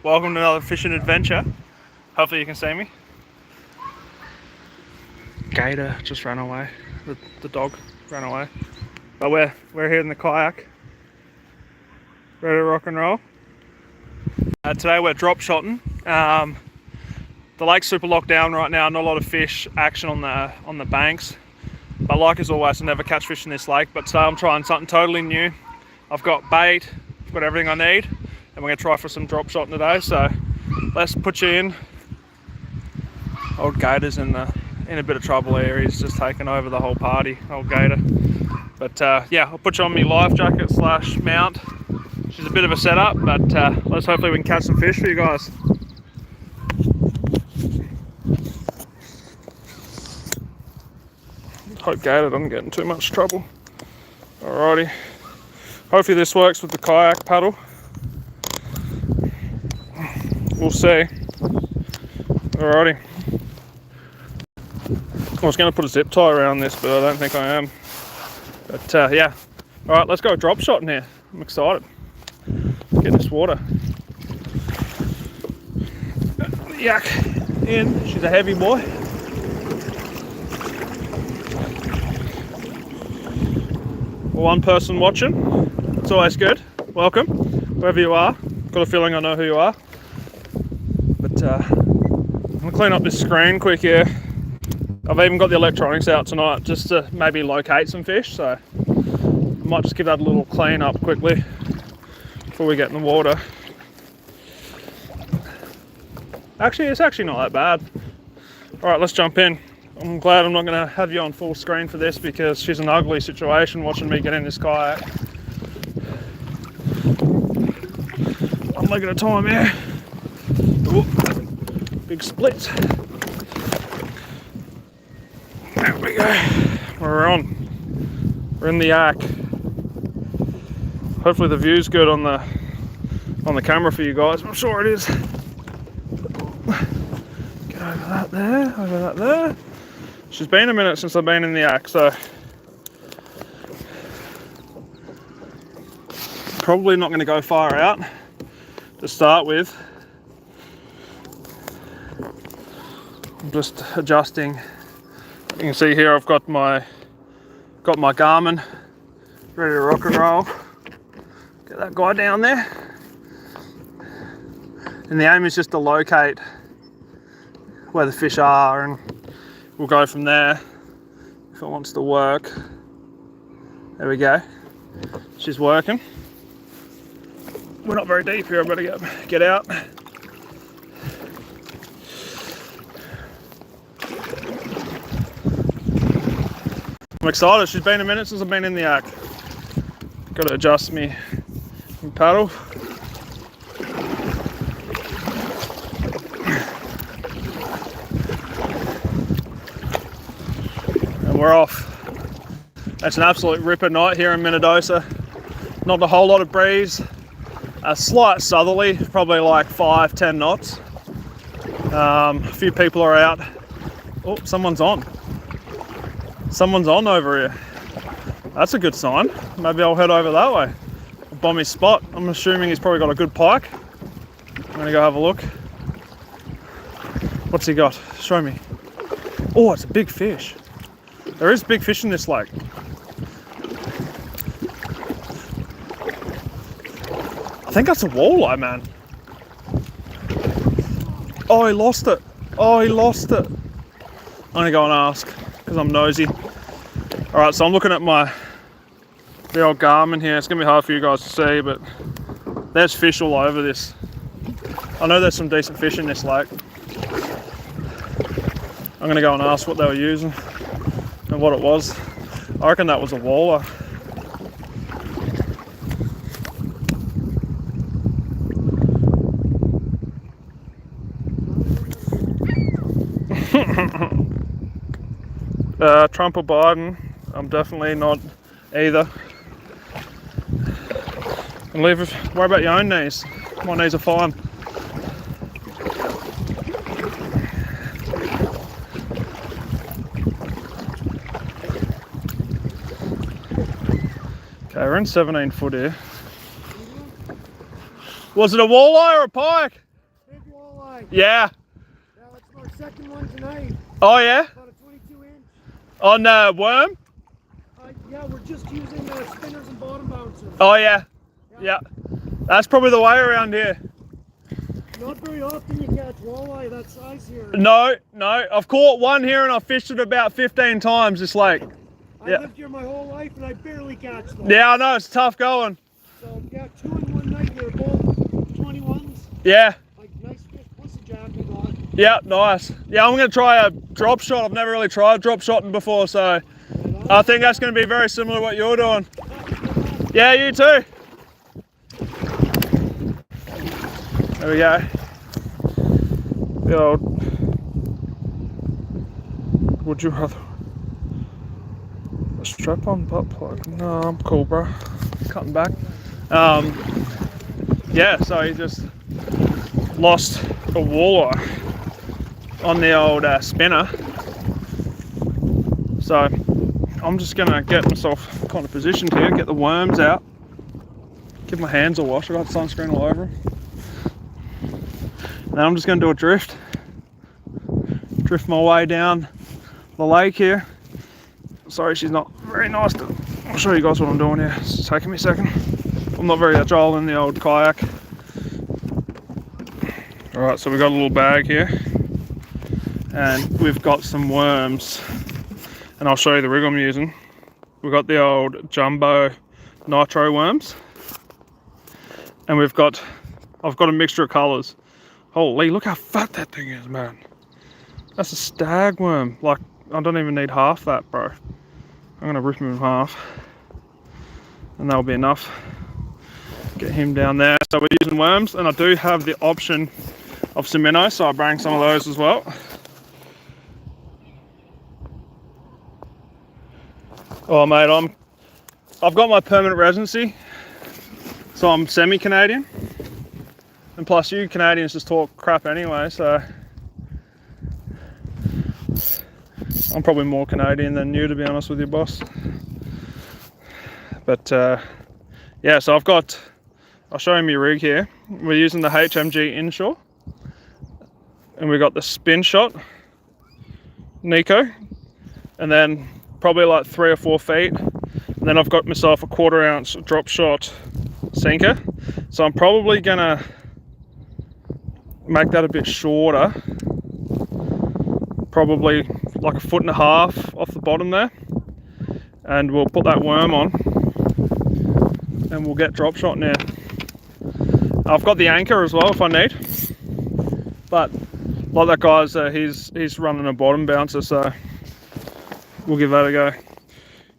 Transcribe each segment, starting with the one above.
Welcome to another fishing adventure. Hopefully you can see me. Gator just ran away. The dog ran away. But we're here in the kayak, ready to rock and roll. Today we're drop shotting. The lake's super locked down right now. Not a lot of fish action on the banks. But like as always, I never catch fish in this lake. But today I'm trying something totally new. I've got bait, I've got everything I need, and we're gonna try for some drop shotting today. So let's put you in. Old Gator's in a bit of trouble here. He's just taken over the whole party, old Gator. But yeah, I'll put you on my life jacket / mount. She's a bit of a setup, but let's hopefully we can catch some fish for you guys. Hope Gator doesn't get in too much trouble. Alrighty. Hopefully this works with the kayak paddle. We'll see. Alrighty. I was going to put a zip tie around this, but I don't think I am. But yeah. Alright, let's go drop shotting here. I'm excited. Get in this water. Yak in. She's a heavy boy. One person watching. It's always good. Welcome, wherever you are. Got a feeling I know who you are. But I'm gonna clean up this screen quick here. I've even got the electronics out tonight just to maybe locate some fish. So I might just give that a little clean up quickly before we get in the water. Actually, it's actually not that bad. All right, let's jump in. I'm glad I'm not going to have you on full screen for this because she's an ugly situation watching me get in this kayak. I'm looking at time here. Ooh, big split. There we go. We're on. We're in the yak. Hopefully the view's good on the camera for you guys. I'm sure it is. Get over that there. Over that there. She's been a minute since I've been in the yak, so probably not going to go far out to start with. I'm just adjusting. You can see here I've got my Garmin ready to rock and roll. Get that guy down there. And the aim is just to locate where the fish are, and we'll go from there if it wants to work. There we go. She's working. We're not very deep here. I better get out. I'm excited. She's been a minute since I've been in the yak. Got to adjust me paddle. We're off. It's an absolute ripper night here in Minnedosa. Not a whole lot of breeze. A slight southerly, probably like 5-10 knots. A few people are out. Oh, someone's on. Someone's on over here. That's a good sign. Maybe I'll head over that way. A bomby spot. I'm assuming he's probably got a good pike. I'm gonna go have a look. What's he got? Show me. Oh, it's a big fish. There is big fish in this lake. I think that's a walleye, man. Oh, he lost it. Oh, he lost it. I'm gonna go and ask because I'm nosy. All right, so I'm looking at the old Garmin here. It's gonna be hard for you guys to see, but there's fish all over this. I know there's some decent fish in this lake. I'm gonna go and ask what they were using and what it was. I reckon that was a walleye. Trump or Biden, I'm definitely not either. And worry about your own knees. My knees are fine. Okay, we're in 17 foot here. Was it a walleye or a pike? walleye. Yeah. Yeah, that's our second one tonight. Oh yeah. About a 22 inch. On worm. Yeah, we're just using spinners and bottom bouncers. Oh yeah. Yeah. That's probably the way around here. Not very often you catch walleye that size here. No, I've caught one here and I've fished it about 15 times this lake. I lived here my whole life and I barely catch them. Yeah, I know, it's tough going. So yeah, 2 in one night here, both 21s. Yeah. Like nice fish, pussy jack we got. Yeah, nice. Yeah, I'm going to try a drop shot. I've never really tried drop shotting before, so I think that's going to be very similar to what you're doing. Yeah, you too. There we go. The old, would you rather a strap on butt plug? No, I'm cool, bro. Cutting back. Yeah, so he just lost a walleye on the old spinner. So I'm just gonna get myself kind of positioned here, get the worms out, give my hands a wash. I got sunscreen all over them. Then I'm just going to do a drift my way down the lake here. Sorry, she's not very nice. I'll show you guys what I'm doing here. It's taking me a second. I'm not very agile in the old kayak. Alright, so we've got a little bag here and we've got some worms, and I'll show you the rig I'm using. We've got the old jumbo nitro worms, and I've got a mixture of colours. Holy, look how fat that thing is, man. That's a stag worm. Like, I don't even need half that, bro. I'm gonna rip him in half and that'll be enough. Get him down there. So we're using worms, and I do have the option of some minnows, so I bring some of those as well. Oh mate, I've got my permanent residency, so I'm semi-Canadian. And plus you Canadians just talk crap anyway, so I'm probably more Canadian than you, to be honest with you, boss. But yeah, so I'll show you my rig here. We're using the HMG inshore, and we got the spin shot Nico, and then probably like 3 or 4 feet, and then I've got myself a 1/4 ounce drop shot sinker. So I'm probably gonna make that a bit shorter, probably like 1.5 feet off the bottom there, and we'll put that worm on and we'll get drop shot now. I've got the anchor as well if I need, but like that guy's he's running a bottom bouncer, so we'll give that a go.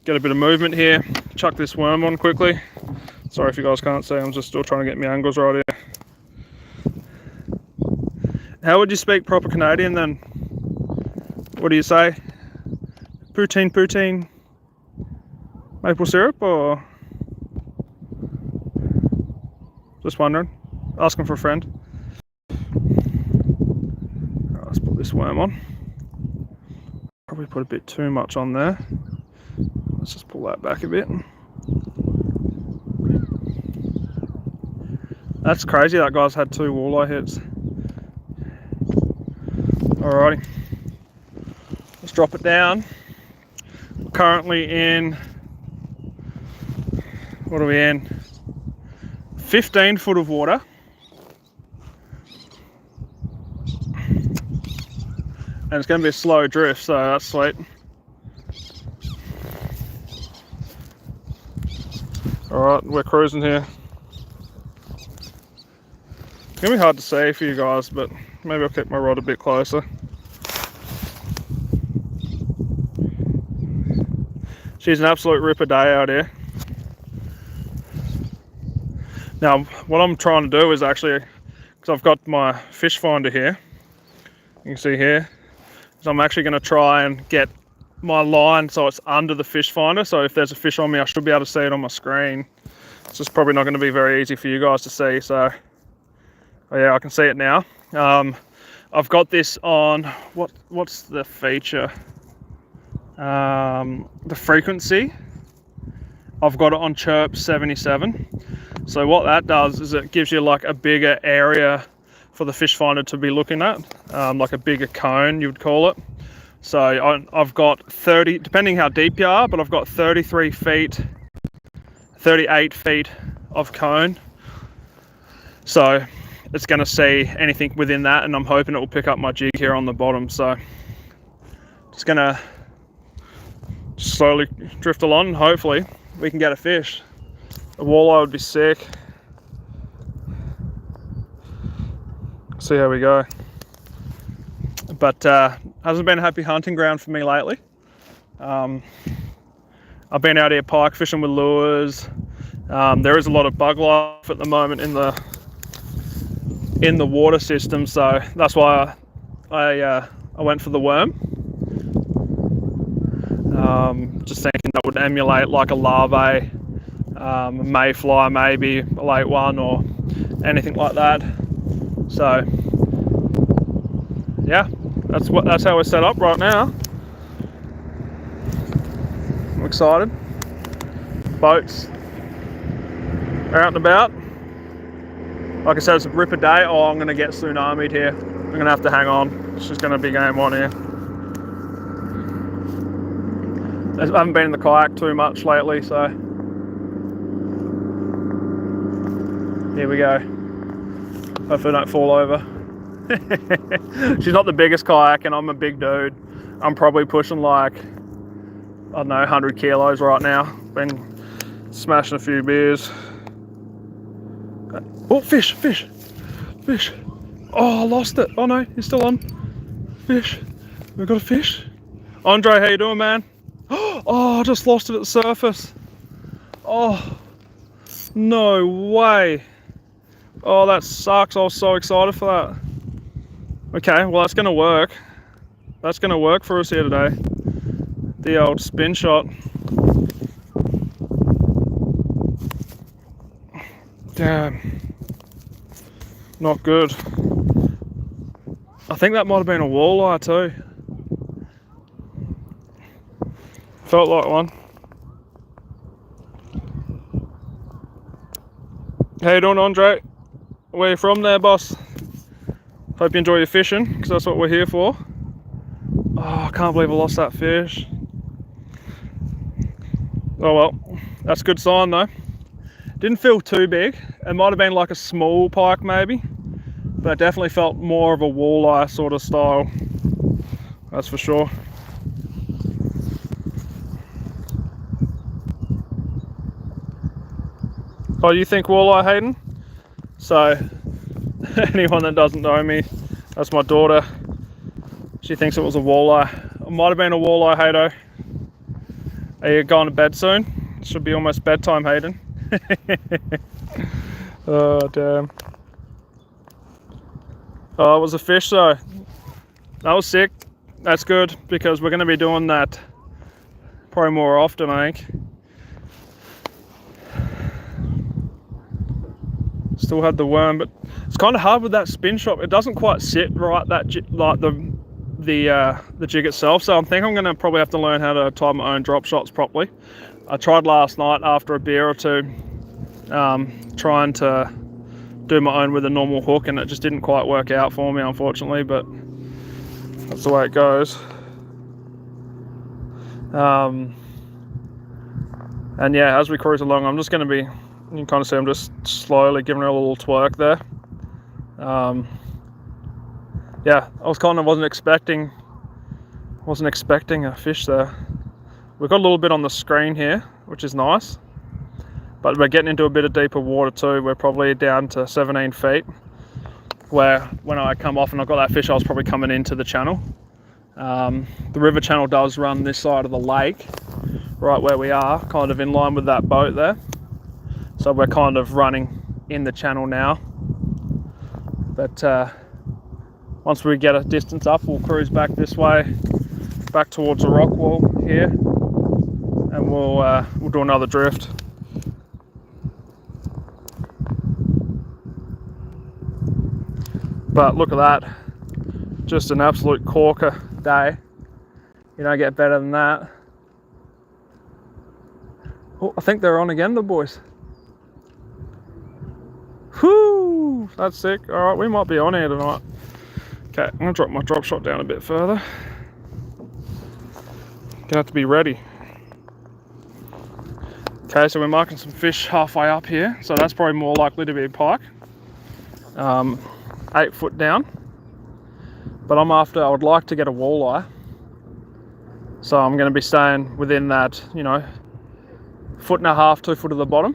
Get a bit of movement here, chuck this worm on quickly. Sorry if you guys can't see, I'm just still trying to get my angles right here. How would you speak proper Canadian then? What do you say? Poutine, maple syrup, or? Just wondering, asking for a friend. Right, let's put this worm on. Probably put a bit too much on there. Let's just pull that back a bit. That's crazy, that guy's had 2 walleye hits. Alrighty, let's drop it down. We're currently in, what are we in? 15 foot of water. And it's going to be a slow drift, so that's sweet. Alright, we're cruising here. It's going to be hard to see for you guys, but maybe I'll keep my rod a bit closer. She's an absolute ripper day out here. Now, what I'm trying to do is actually, because I've got my fish finder here, you can see here, so I'm actually going to try and get my line so it's under the fish finder, so if there's a fish on me I should be able to see it on my screen. It's just probably not going to be very easy for you guys to see, so oh yeah, I can see it now. I've got this on, what's the feature? The frequency. I've got it on chirp 77. So what that does is it gives you like a bigger area for the fish finder to be looking at, like a bigger cone, you would call it. So I've got 30, depending how deep you are, but I've got 33 feet, 38 feet of cone. So it's going to see anything within that, and I'm hoping it will pick up my jig here on the bottom. So just going to slowly drift along, and hopefully we can get a fish. A walleye would be sick. See how we go. But hasn't been a happy hunting ground for me lately. I've been out here pike fishing with lures. There is a lot of bug life at the moment in the water system, so that's why I went for the worm. Just thinking that would emulate like a larvae, a mayfly maybe, a late one, or anything like that. So yeah, that's how we're set up right now. I'm excited. Boats are out and about. Like I said, it's a ripper day. Oh, I'm going to get tsunami'd here. I'm going to have to hang on. It's just going to be game on here. I haven't been in the kayak too much lately, so here we go. Hopefully I don't fall over. She's not the biggest kayak and I'm a big dude. I'm probably pushing like, I don't know, 100 kilos right now. Been smashing a few beers. Oh, fish, fish, fish. Oh, I lost it. Oh no, he's still on. Fish. We've got a fish. Andre, how you doing, man? Oh, I just lost it at the surface. Oh, no way. Oh, that sucks. I was so excited for that. Okay, well, that's going to work. That's going to work for us here today. The old spin shot. Damn. Not good. I think that might have been a walleye too. Felt like one. How you doing, Andre? Where you from there, boss? Hope you enjoy your fishing, because that's what we're here for. Oh, I can't believe I lost that fish. Oh well, that's a good sign though. Didn't feel too big. It might have been like a small pike maybe, but it definitely felt more of a walleye sort of style. That's for sure. Oh, you think walleye, Hayden? So, anyone that doesn't know me, that's my daughter. She thinks it was a walleye. It might have been a walleye, Haydo. Are you going to bed soon? It should be almost bedtime, Hayden. Oh, damn. Oh, it was a fish though. That was sick. That's good, because we're going to be doing that probably more often, I think. Still had the worm, but it's kind of hard with that spin shot. It doesn't quite sit right, that like the jig itself. So I think I'm going to probably have to learn how to tie my own drop shots properly. I tried last night after a beer or two, trying to do my own with a normal hook, and it just didn't quite work out for me, unfortunately. But that's the way it goes. And yeah, as we cruise along, I'm just going to be, you can kind of see I'm just slowly giving her a little twerk there. Yeah, I wasn't expecting a fish there. We've got a little bit on the screen here, which is nice, but we're getting into a bit of deeper water too. We're probably down to 17 feet, where when I come off and I got that fish, I was probably coming into the channel. The river channel does run this side of the lake, right where we are, kind of in line with that boat there. So we're kind of running in the channel now. But once we get a distance up, we'll cruise back this way, back towards the rock wall here, and we'll do another drift. But look at that, just an absolute corker day. You don't get better than that. Oh, I think they're on again, the boys. Whoo! That's sick. All right, we might be on here tonight. Okay, I'm gonna drop my drop shot down a bit further. Gonna have to be ready. Okay, so we're marking some fish halfway up here, so that's probably more likely to be a pike. 8 foot down, but I would like to get a walleye, so I'm going to be staying within that, you know, 1.5 to 2 foot of the bottom.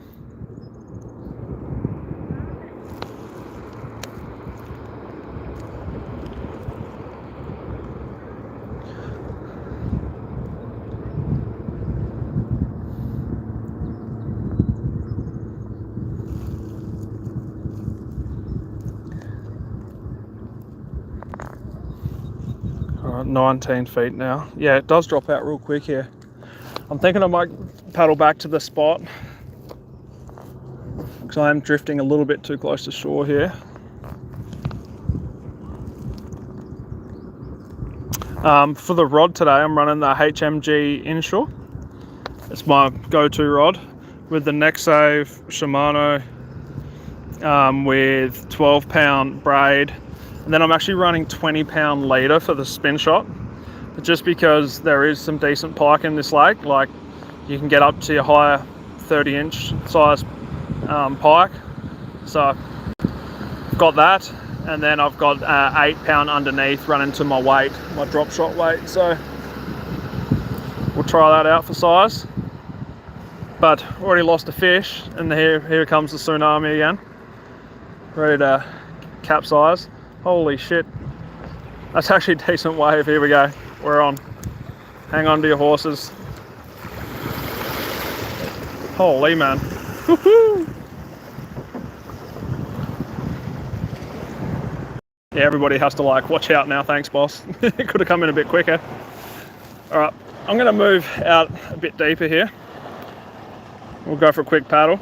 All right, 19 feet now. Yeah, it does drop out real quick here. I'm thinking I might paddle back to the spot because I am drifting a little bit too close to shore here. For the rod today, I'm running the HMG inshore. It's my go-to rod with the Nexave Shimano with 12-pound braid, and then I'm actually running 20-pound leader for the spin shot, just because there is some decent pike in this lake. Like, you can get up to your higher 30-inch size pike. So I've got that, and then I've got 8-pound underneath running to my weight, my drop shot weight. So we'll try that out for size. But already lost a fish, and here comes the tsunami again, ready to capsize. Holy shit, that's actually a decent wave. Here we go, we're on. Hang on to your horses. Holy man. Woo-hoo. Yeah, everybody has to like watch out now. Thanks, boss. It could have come in a bit quicker. All right, I'm gonna move out a bit deeper here. We'll go for a quick paddle.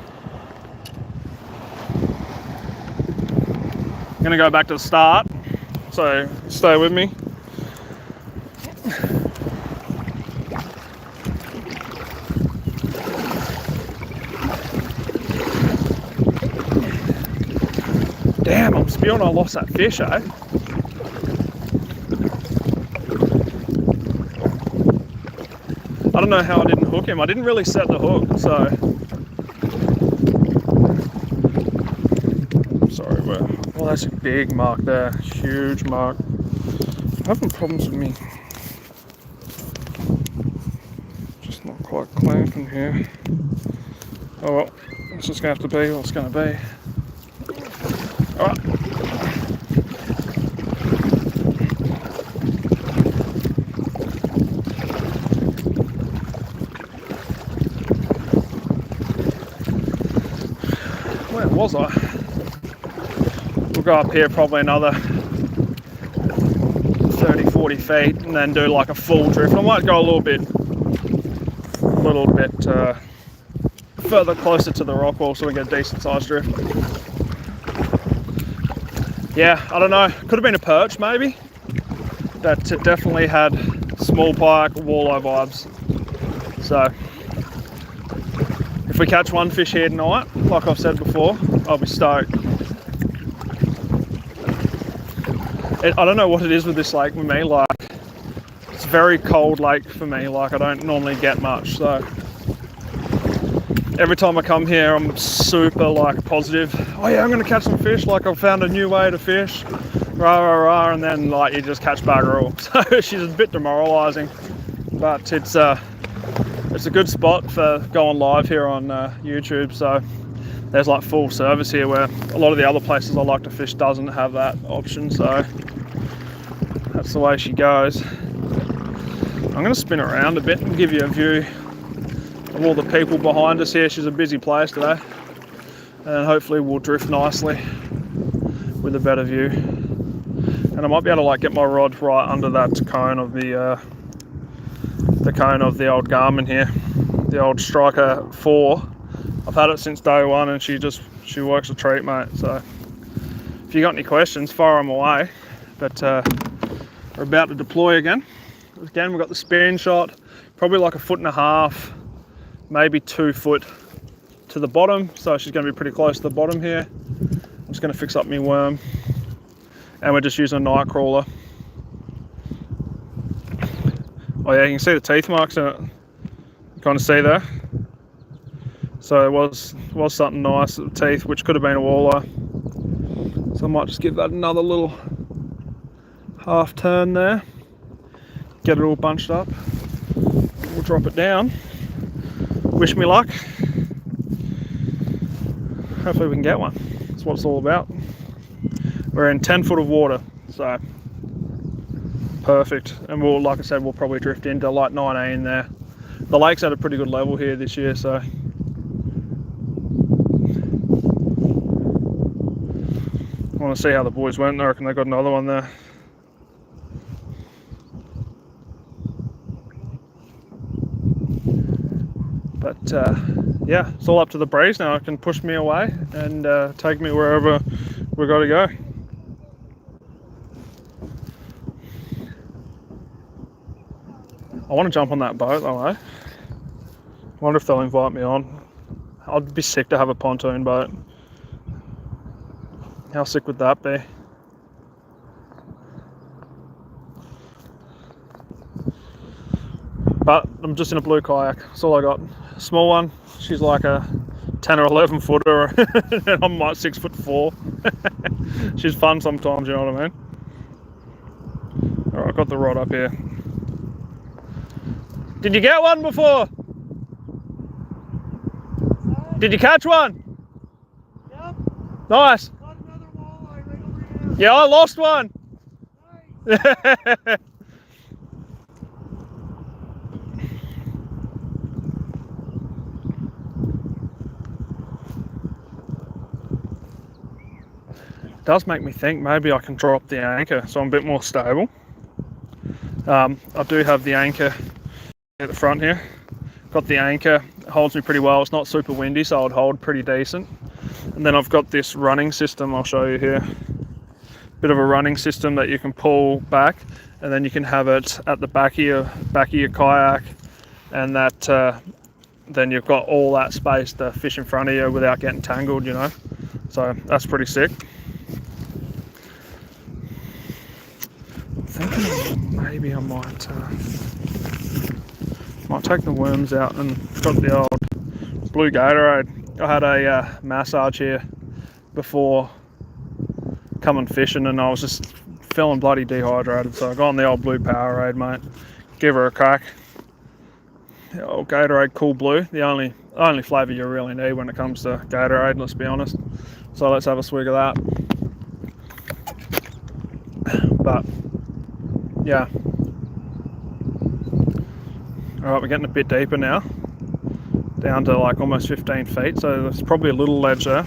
I'm gonna go back to the start, so stay with me. Damn, I'm spewing I lost that fish, eh? I don't know how I didn't hook him. I didn't really set the hook, so. Sorry, well, that's a big mark there, huge mark. I'm having problems with me. Just not quite clamping here. Oh well, it's just gonna have to be what it's gonna be. All right. Where was I? We'll go up here probably another 30-40 feet and then do like a full drift. I might go a little bit further closer to the rock wall so we get a decent sized drift. Yeah, I don't know, could have been a perch maybe. That definitely had small pike, walleye vibes. So if we catch one fish here tonight, like I've said before, I'll be stoked. I don't know what it is with this lake with me, like, it's a very cold lake for me, like I don't normally get much, so every time I come here I'm super like positive. Oh yeah, I'm gonna catch some fish, like I've found a new way to fish, rah rah rah, and then like you just catch bugger all. So she's a bit demoralising, but it's a good spot for going live here on YouTube. So there's like full service here, where a lot of the other places I like to fish doesn't have that option, so that's the way she goes. I'm going to spin around a bit and give you a view of all the people behind us here. She's a busy place today, and hopefully we'll drift nicely with a better view. And I might be able to like get my rod right under that cone of the old Garmin here, the old Striker 4. I've had it since day one, and she works a treat, mate. So if you got any questions, fire them away. But we're about to deploy again. Again, we've got the spin shot, probably like 1.5 foot, maybe 2 foot to the bottom. So she's going to be pretty close to the bottom here. I'm just going to fix up my worm, and we're just using a night crawler. Oh yeah, you can see the teeth marks in it. You kind of see there. So it was something nice at the teeth, which could have been a walleye. So I might just give that another little half turn there. Get it all bunched up. We'll drop it down. Wish me luck. Hopefully we can get one. That's what it's all about. We're in 10 foot of water, so perfect. And we'll, like I said, we'll probably drift into like 19 there. The lake's at a pretty good level here this year, so I want to see how the boys went. I reckon they got another one there. But yeah, it's all up to the breeze now. It can push me away and take me wherever we've got to go. I want to jump on that boat though, eh? I wonder if they'll invite me on. I'd be sick to have a pontoon boat. How sick would that be? But I'm just in a blue kayak. That's all I got. Small one. She's like a 10 or 11 footer, and I'm like 6'4". She's fun sometimes, you know what I mean? All right, got the rod up here. Did you get one before? Did you catch one? Yep. Nice. Got another walleye right over here. Yeah, I lost one. Nice. Does make me think maybe I can drop the anchor so I'm a bit more stable. I do have the anchor at the front here. Got the anchor, it holds me pretty well. It's not super windy, so I'd hold pretty decent. And then I've got this running system I'll show you here. Bit of a running system that you can pull back, and then you can have it at the back of your kayak, and that then you've got all that space to fish in front of you without getting tangled, you know. So that's pretty sick. I'm thinking maybe I might take the worms out and got the old blue Gatorade. I had a massage here before coming fishing, and I was just feeling bloody dehydrated, so I got on the old blue Powerade, mate. Give her a crack. The old Gatorade Cool Blue, the only flavour you really need when it comes to Gatorade, let's be honest. So let's have a swig of that. But yeah. Alright, we're getting a bit deeper now. Down to like almost 15 feet, so there's probably a little ledge there.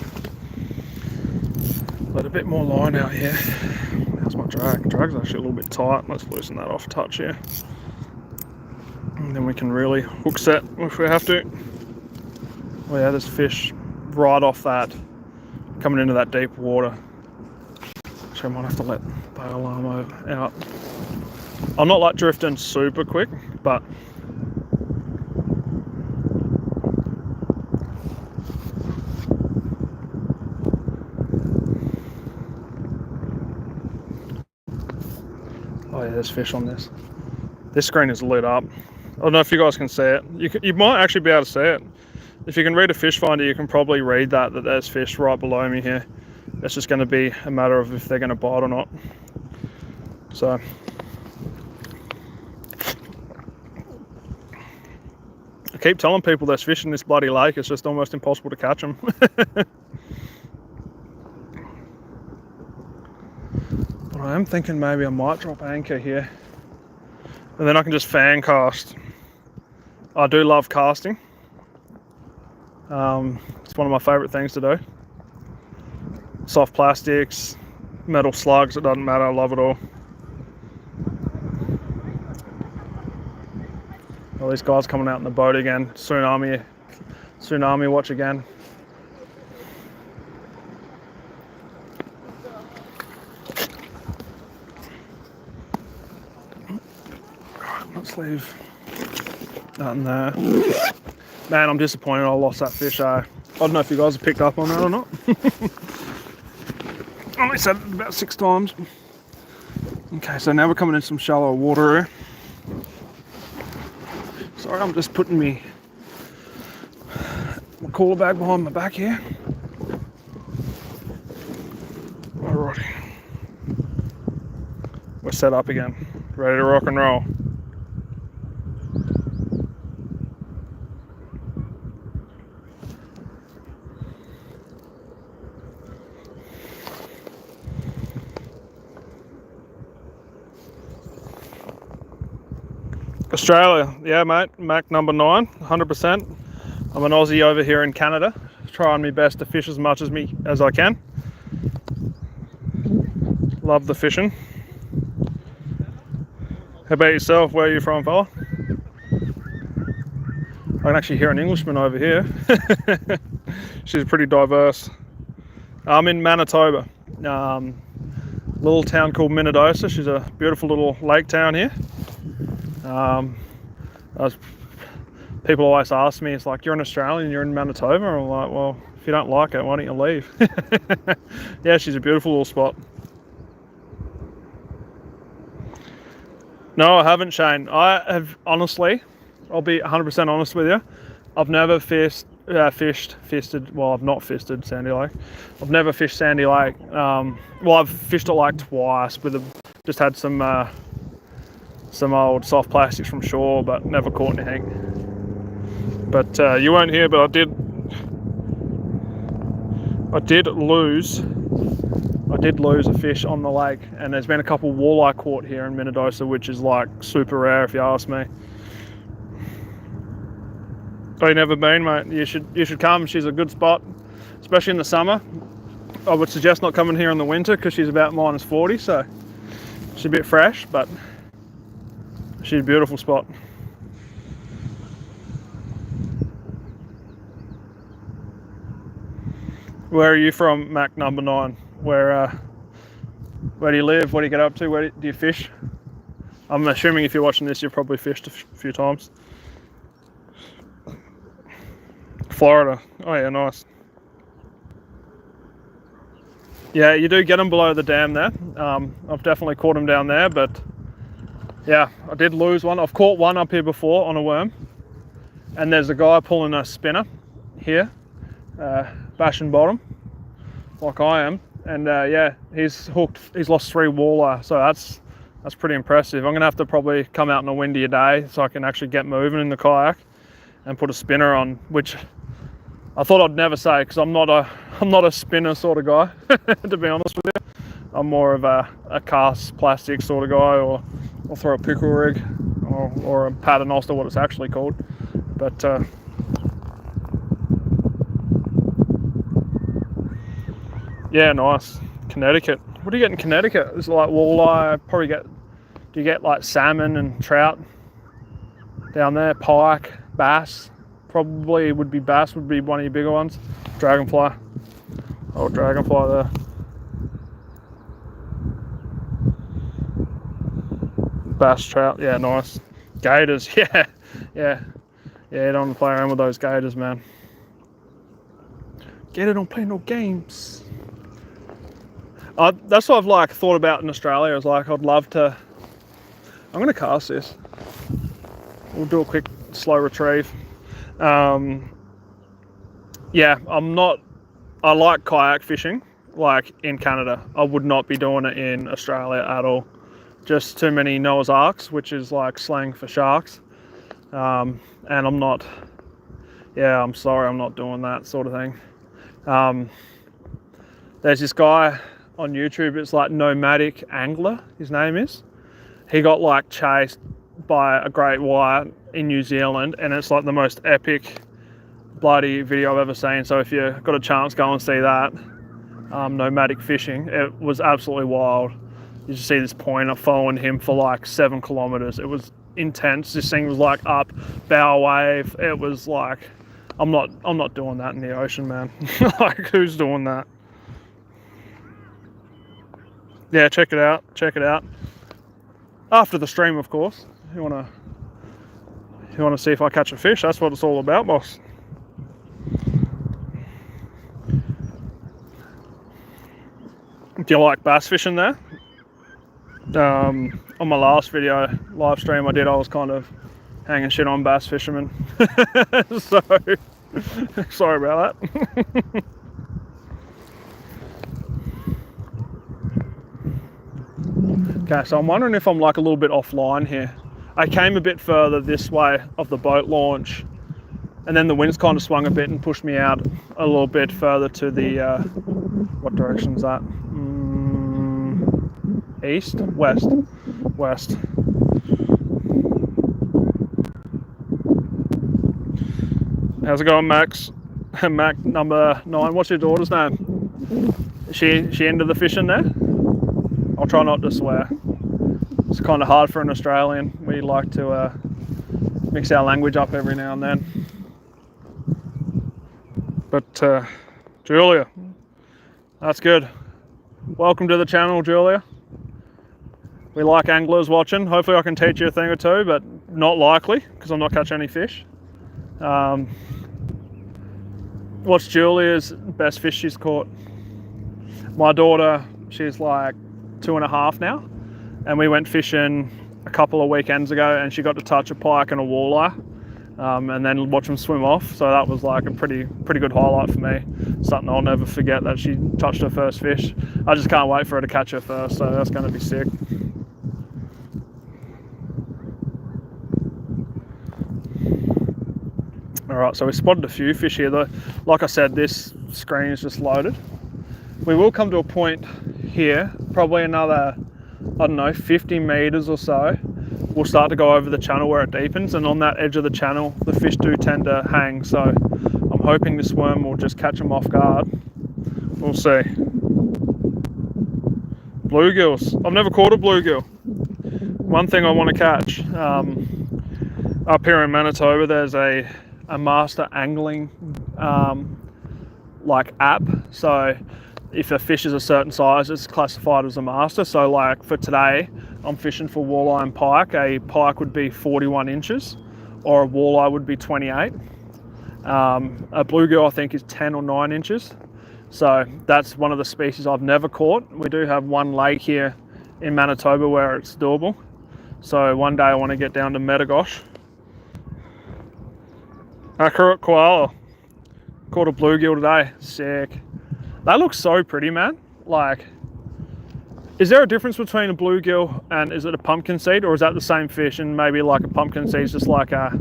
But a bit more line out here. How's my drag? Drag's actually a little bit tight. Let's loosen that off a touch here. And then we can really hook set if we have to. Oh yeah, there's fish right off that, coming into that deep water. Actually, I might have to let the bail arm out. I'm not like drifting super quick, but oh yeah, there's fish on this. This screen is lit up. I don't know if you guys can see it. You might actually be able to see it. If you can read a fish finder, you can probably read that there's fish right below me here. It's just going to be a matter of if they're going to bite or not. So I keep telling people there's fish in this bloody lake. It's just almost impossible to catch them. But I am thinking maybe I might drop anchor here, and then I can just fan cast. I do love casting. It's one of my favourite things to do. Soft plastics, metal slugs, it doesn't matter, I love it all. All these guys coming out in the boat again. Tsunami watch again. Let's leave that in there. Man, I'm disappointed I lost that fish. I don't know if you guys have picked up on that or not. only said it about 6 times. Okay, so now we're coming in some shallow water here. Sorry, I'm just putting my cooler bag behind my back here. Alrighty. We're set up again. Ready to rock and roll. Australia, yeah mate, Mac number 9, 100%. I'm an Aussie over here in Canada, trying my best to fish as much as I can. Love the fishing. How about yourself? Where are you from, fella? I can actually hear an Englishman over here. She's pretty diverse. I'm in Manitoba, little town called Minnedosa. She's a beautiful little lake town here. People always ask me, it's like, you're an Australian, you're in Manitoba? I'm like, well, if you don't like it, why don't you leave? Yeah, she's a beautiful little spot. No, I haven't, Shane. I have, honestly, I'll be 100% honest with you, I've never well, I've not fisted Sandy Lake. I've never fished Sandy Lake. Well, I've fished it like twice, just had some old soft plastics from shore, but never caught anything. But you weren't here, but I did lose a fish on the lake, and there's been a couple walleye caught here in Minnedosa, which is like super rare if you ask me. Oh, you never been, mate? You should come. She's a good spot, especially in the summer. I would suggest not coming here in the winter because she's about -40, so she's a bit fresh, but she's a beautiful spot. Where are you from, Mac number 9? Where do you live? What do you get up to? Where do you fish? I'm assuming if you're watching this, you've probably fished a few times. Florida. Oh yeah, nice. Yeah, you do get them below the dam there. I've definitely caught them down there, but yeah, I did lose one. I've caught one up here before on a worm, and there's a guy pulling a spinner here, bashing bottom, like I am, and yeah, he's lost 3 walleye, so that's pretty impressive. I'm gonna have to probably come out on a windier day so I can actually get moving in the kayak and put a spinner on, which I thought I'd never say because I'm not a spinner sort of guy, to be honest with you. I'm more of a cast plastic sort of guy, or I'll throw a pickerel rig or a paternoster, what it's actually called. But yeah, nice. Connecticut. What do you get in Connecticut? It's like walleye. Do you get like salmon and trout down there? Pike, bass. Probably would be bass, would be one of your bigger ones. Dragonfly. Oh, dragonfly there. Bass, trout, yeah, nice. Gators, yeah. You don't want to play around with those gators, man. Gator don't play no games. That's what I've like thought about in Australia. Is like I'd love to. I'm gonna cast this. We'll do a quick slow retrieve. Yeah, I like kayak fishing, like in Canada. I would not be doing it in Australia at all. Just too many Noah's Arks, which is like slang for sharks. And I'm sorry, I'm not doing that sort of thing. There's this guy on YouTube, it's like Nomadic Angler, his name is. He got like chased by a great white in New Zealand, and it's like the most epic bloody video I've ever seen. So if you got a chance, go and see that. Nomadic fishing, it was absolutely wild. You just see this pointer following him for like 7 kilometers. It was intense. This thing was like up bow wave. It was like, I'm not doing that in the ocean, man. Like, who's doing that? Yeah, check it out after the stream, of course. You want to see if I catch a fish? That's what it's all about, boss. Do you like bass fishing there? On my last video live stream I was kind of hanging shit on bass fishermen. So sorry about that. Okay, so I'm wondering if I'm like a little bit offline here. I came a bit further this way of the boat launch, and then the wind's kind of swung a bit and pushed me out a little bit further to the, what direction's that? East? West? West. How's it going, Max? Mac number 9. What's your daughter's name? Is she into the fishing there? I'll try not to swear. It's kind of hard for an Australian. We like to mix our language up every now and then. But Julia, that's good. Welcome to the channel, Julia. We like anglers watching. Hopefully I can teach you a thing or two, but not likely because I'm not catching any fish. What's Julia's best fish she's caught? My daughter, she's like 2.5 now, and we went fishing a couple of weekends ago and she got to touch a pike and a walleye, and then watch them swim off. So that was like a pretty good highlight for me. Something I'll never forget, that she touched her first fish. I just can't wait for her to catch her first, so that's going to be sick. Alright, so we spotted a few fish here. Like I said, this screen is just loaded. We will come to a point here, probably another, I don't know, 50 meters or so. We'll start to go over the channel where it deepens, and on that edge of the channel, the fish do tend to hang. So I'm hoping this worm will just catch them off guard. We'll see. Bluegills. I've never caught a bluegill. One thing I want to catch, up here in Manitoba, there's a master angling like app. So if a fish is a certain size, it's classified as a master. So like for today, I'm fishing for walleye and pike. A pike would be 41 inches or a walleye would be 28. A bluegill I think is 10 or 9 inches. So that's one of the species I've never caught. We do have one lake here in Manitoba where it's doable. So one day I want to get down to Metagosh. Accurate koala. Caught a bluegill today. Sick. They look so pretty, man. Like, is there a difference between a bluegill and is it a pumpkin seed, or is that the same fish and maybe like a pumpkin seed is just like a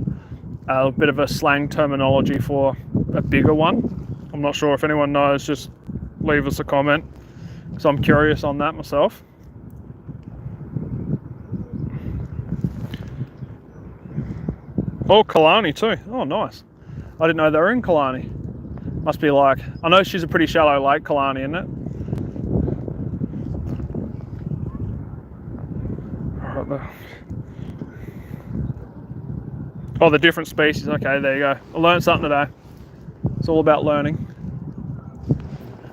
bit of a slang terminology for a bigger one? I'm not sure. If anyone knows, just leave us a comment because I'm curious on that myself. Oh, Killarney too. Oh, nice. I didn't know they were in Killarney. Must be like, I know she's a pretty shallow lake, Killarney, isn't it? Right there. Oh, the different species. Okay, there you go. I learned something today. It's all about learning.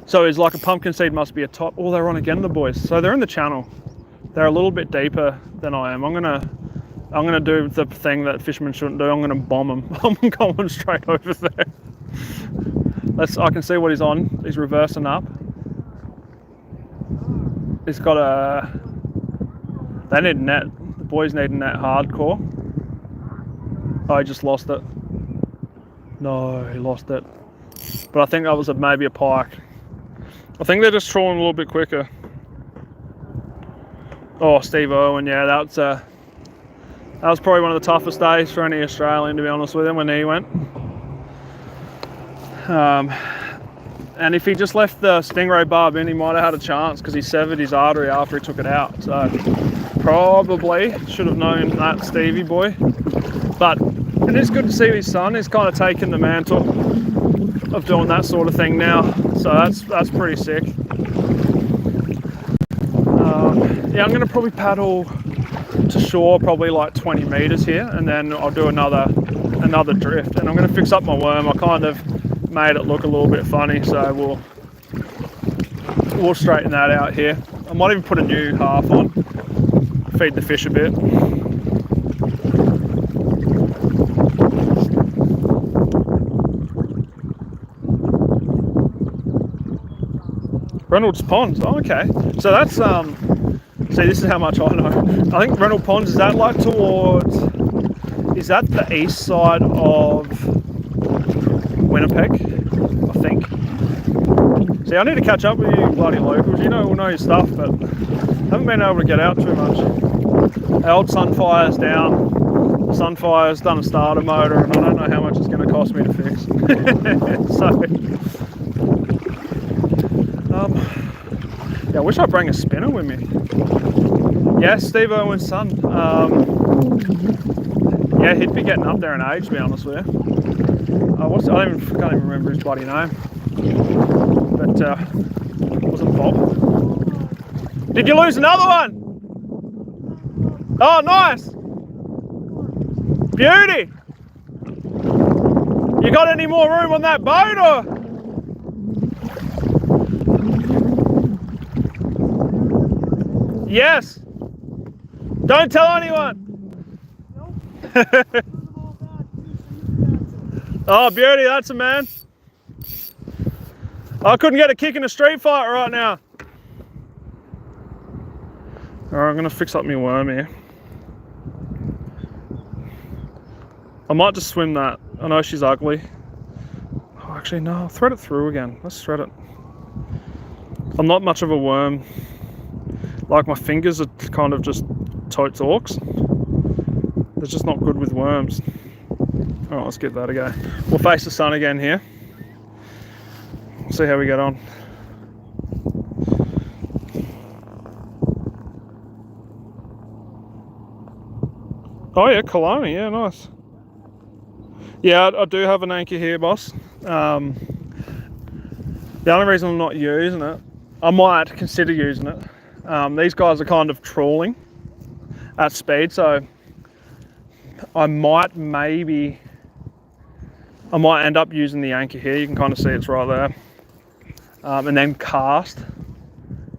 So it's like a pumpkin seed must be a top. Oh, they're on again, the boys. So they're in the channel. They're a little bit deeper than I am. I'm gonna do the thing that fishermen shouldn't do. I'm gonna bomb them. I'm going straight over there. I can see what he's on. He's reversing up. He's got a. They need net. The boys need a net hardcore. Oh, he just lost it. No, he lost it. But I think that was maybe a pike. I think they're just trawling a little bit quicker. Oh, Steve Owen, yeah, that was probably one of the toughest days for any Australian, to be honest with him, when he went. And if he just left the stingray barb in, he might have had a chance because he severed his artery after he took it out. So probably should have known that, Stevie boy. But it is good to see his son. He's kind of taken the mantle of doing that sort of thing now. So that's pretty sick. Yeah, I'm going to probably paddle to shore probably like 20 meters here, and then I'll do another drift, and I'm going to fix up my worm. I kind of made it look a little bit funny, so we'll straighten that out here. I might even put a new half on, feed the fish a bit. Reynolds Ponds. Oh, okay. So that's see, this is how much I know. I think Reynolds Ponds, is that like towards? Is that the east side of Winnipeg? I think. See, I need to catch up with you bloody locals. You know your stuff, but haven't been able to get out too much. The old Sunfire's down. The Sunfire's done a starter motor, and I don't know how much it's going to cost me to fix. So, yeah, I wish I'd bring a spinner with me. Yeah, Steve Irwin's son. Yeah, he'd be getting up there in age, to be honest with you. I can't even remember his bloody name. But wasn't Bob. Did you lose another one? Oh, nice. Beauty. You got any more room on that boat, or? Yes. Don't tell anyone. Oh, beauty, that's a man. I couldn't get a kick in a street fight right now. Alright, I'm going to fix up my worm here. I might just swim that. I know she's ugly. Oh, actually, no, I'll thread it through again. Let's thread it. I'm not much of a worm. Like, my fingers are kind of just totes orcs. They're just not good with worms. Alright, let's get that again. We'll face the sun again here. See how we get on. Oh yeah, Kalani, yeah, nice. Yeah, I do have an anchor here, boss. The only reason I'm not using it, I might consider using it. These guys are kind of trawling at speed, so I might end up using the anchor here. You can kind of see it's right there. And then cast,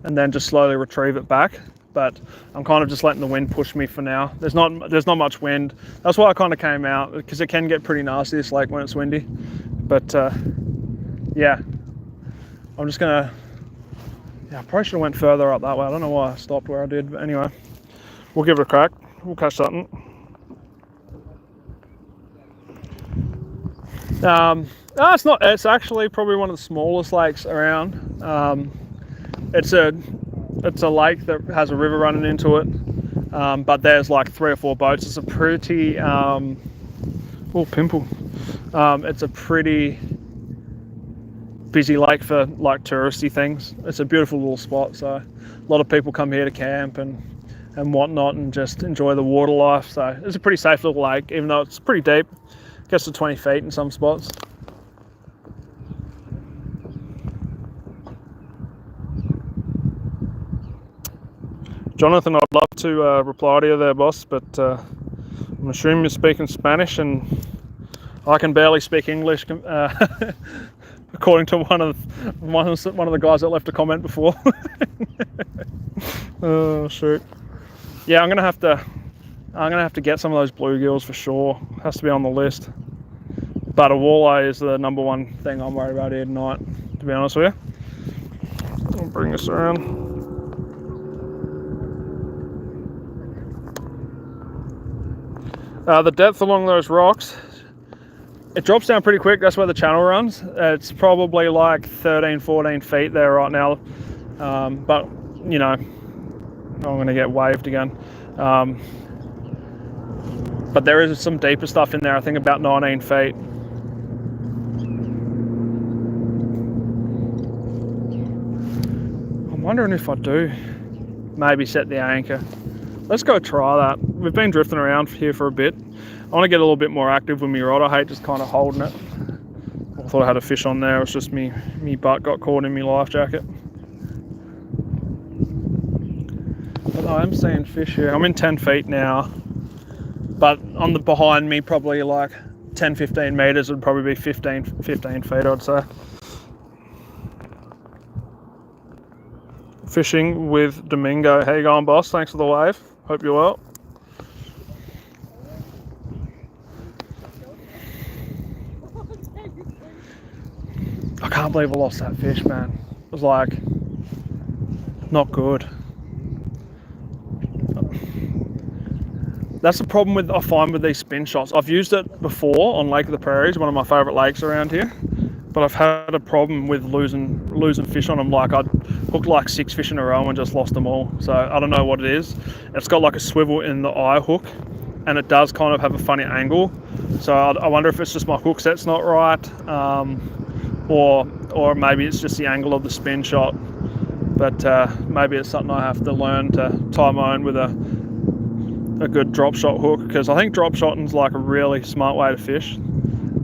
and then just slowly retrieve it back. But I'm kind of just letting the wind push me for now. There's not much wind. That's why I kind of came out, because it can get pretty nasty this lake when it's windy. But yeah, I'm just gonna. Yeah, I probably should have went further up that way. I don't know why I stopped where I did, but anyway, we'll give it a crack. We'll catch something. No, it's not. It's actually probably one of the smallest lakes around. It's a lake that has a river running into it, but there's like 3 or 4 boats. It's a pretty oh, pimple. It's a pretty busy lake for like touristy things. It's a beautiful little spot, so a lot of people come here to camp and whatnot and just enjoy the water life. So it's a pretty safe little lake, even though it's pretty deep. Gets to 20 feet in some spots. Jonathan, I'd love to reply to you there, boss, but I'm assuming you're speaking Spanish, and I can barely speak English, according to one of the guys that left a comment before. Oh shoot! Yeah, I'm gonna have to get some of those bluegills for sure. Has to be on the list. But a walleye is the #1 thing I'm worried about here tonight, to be honest with you. I'll bring this around. The depth along those rocks, it drops down pretty quick. That's where the channel runs. It's probably like 13, 14 feet there right now. But, you know, I'm going to get waved again. But there is some deeper stuff in there, I think about 19 feet. I'm wondering if I do maybe set the anchor. Let's go try that. We've been drifting around here for a bit. I want to get a little bit more active with my rod. I hate just kind of holding it. I thought I had a fish on there. It's just me butt got caught in my life jacket. But I am seeing fish here. I'm in 10 feet now. But on the behind me, probably like 10, 15 meters would probably be 15 feet, I'd say. Fishing with Domingo. How you going, boss? Thanks for the wave. Hope you're well. I can't believe I lost that fish, man. It was like Not good. That's the problem with I find with these spin shots. I've used it before on Lake of the Prairies, one of my favourite lakes around here, but I've had a problem with losing fish on them. Like I'd hooked like 6 fish in a row and just lost them all. So I don't know what it is. It's got like a swivel in the eye hook, and it does kind of have a funny angle. So I wonder if it's just my hook set's not right, or maybe it's just the angle of the spin shot. But maybe it's something I have to learn to tie my own with a good drop shot hook, because I think drop shotting's like a really smart way to fish.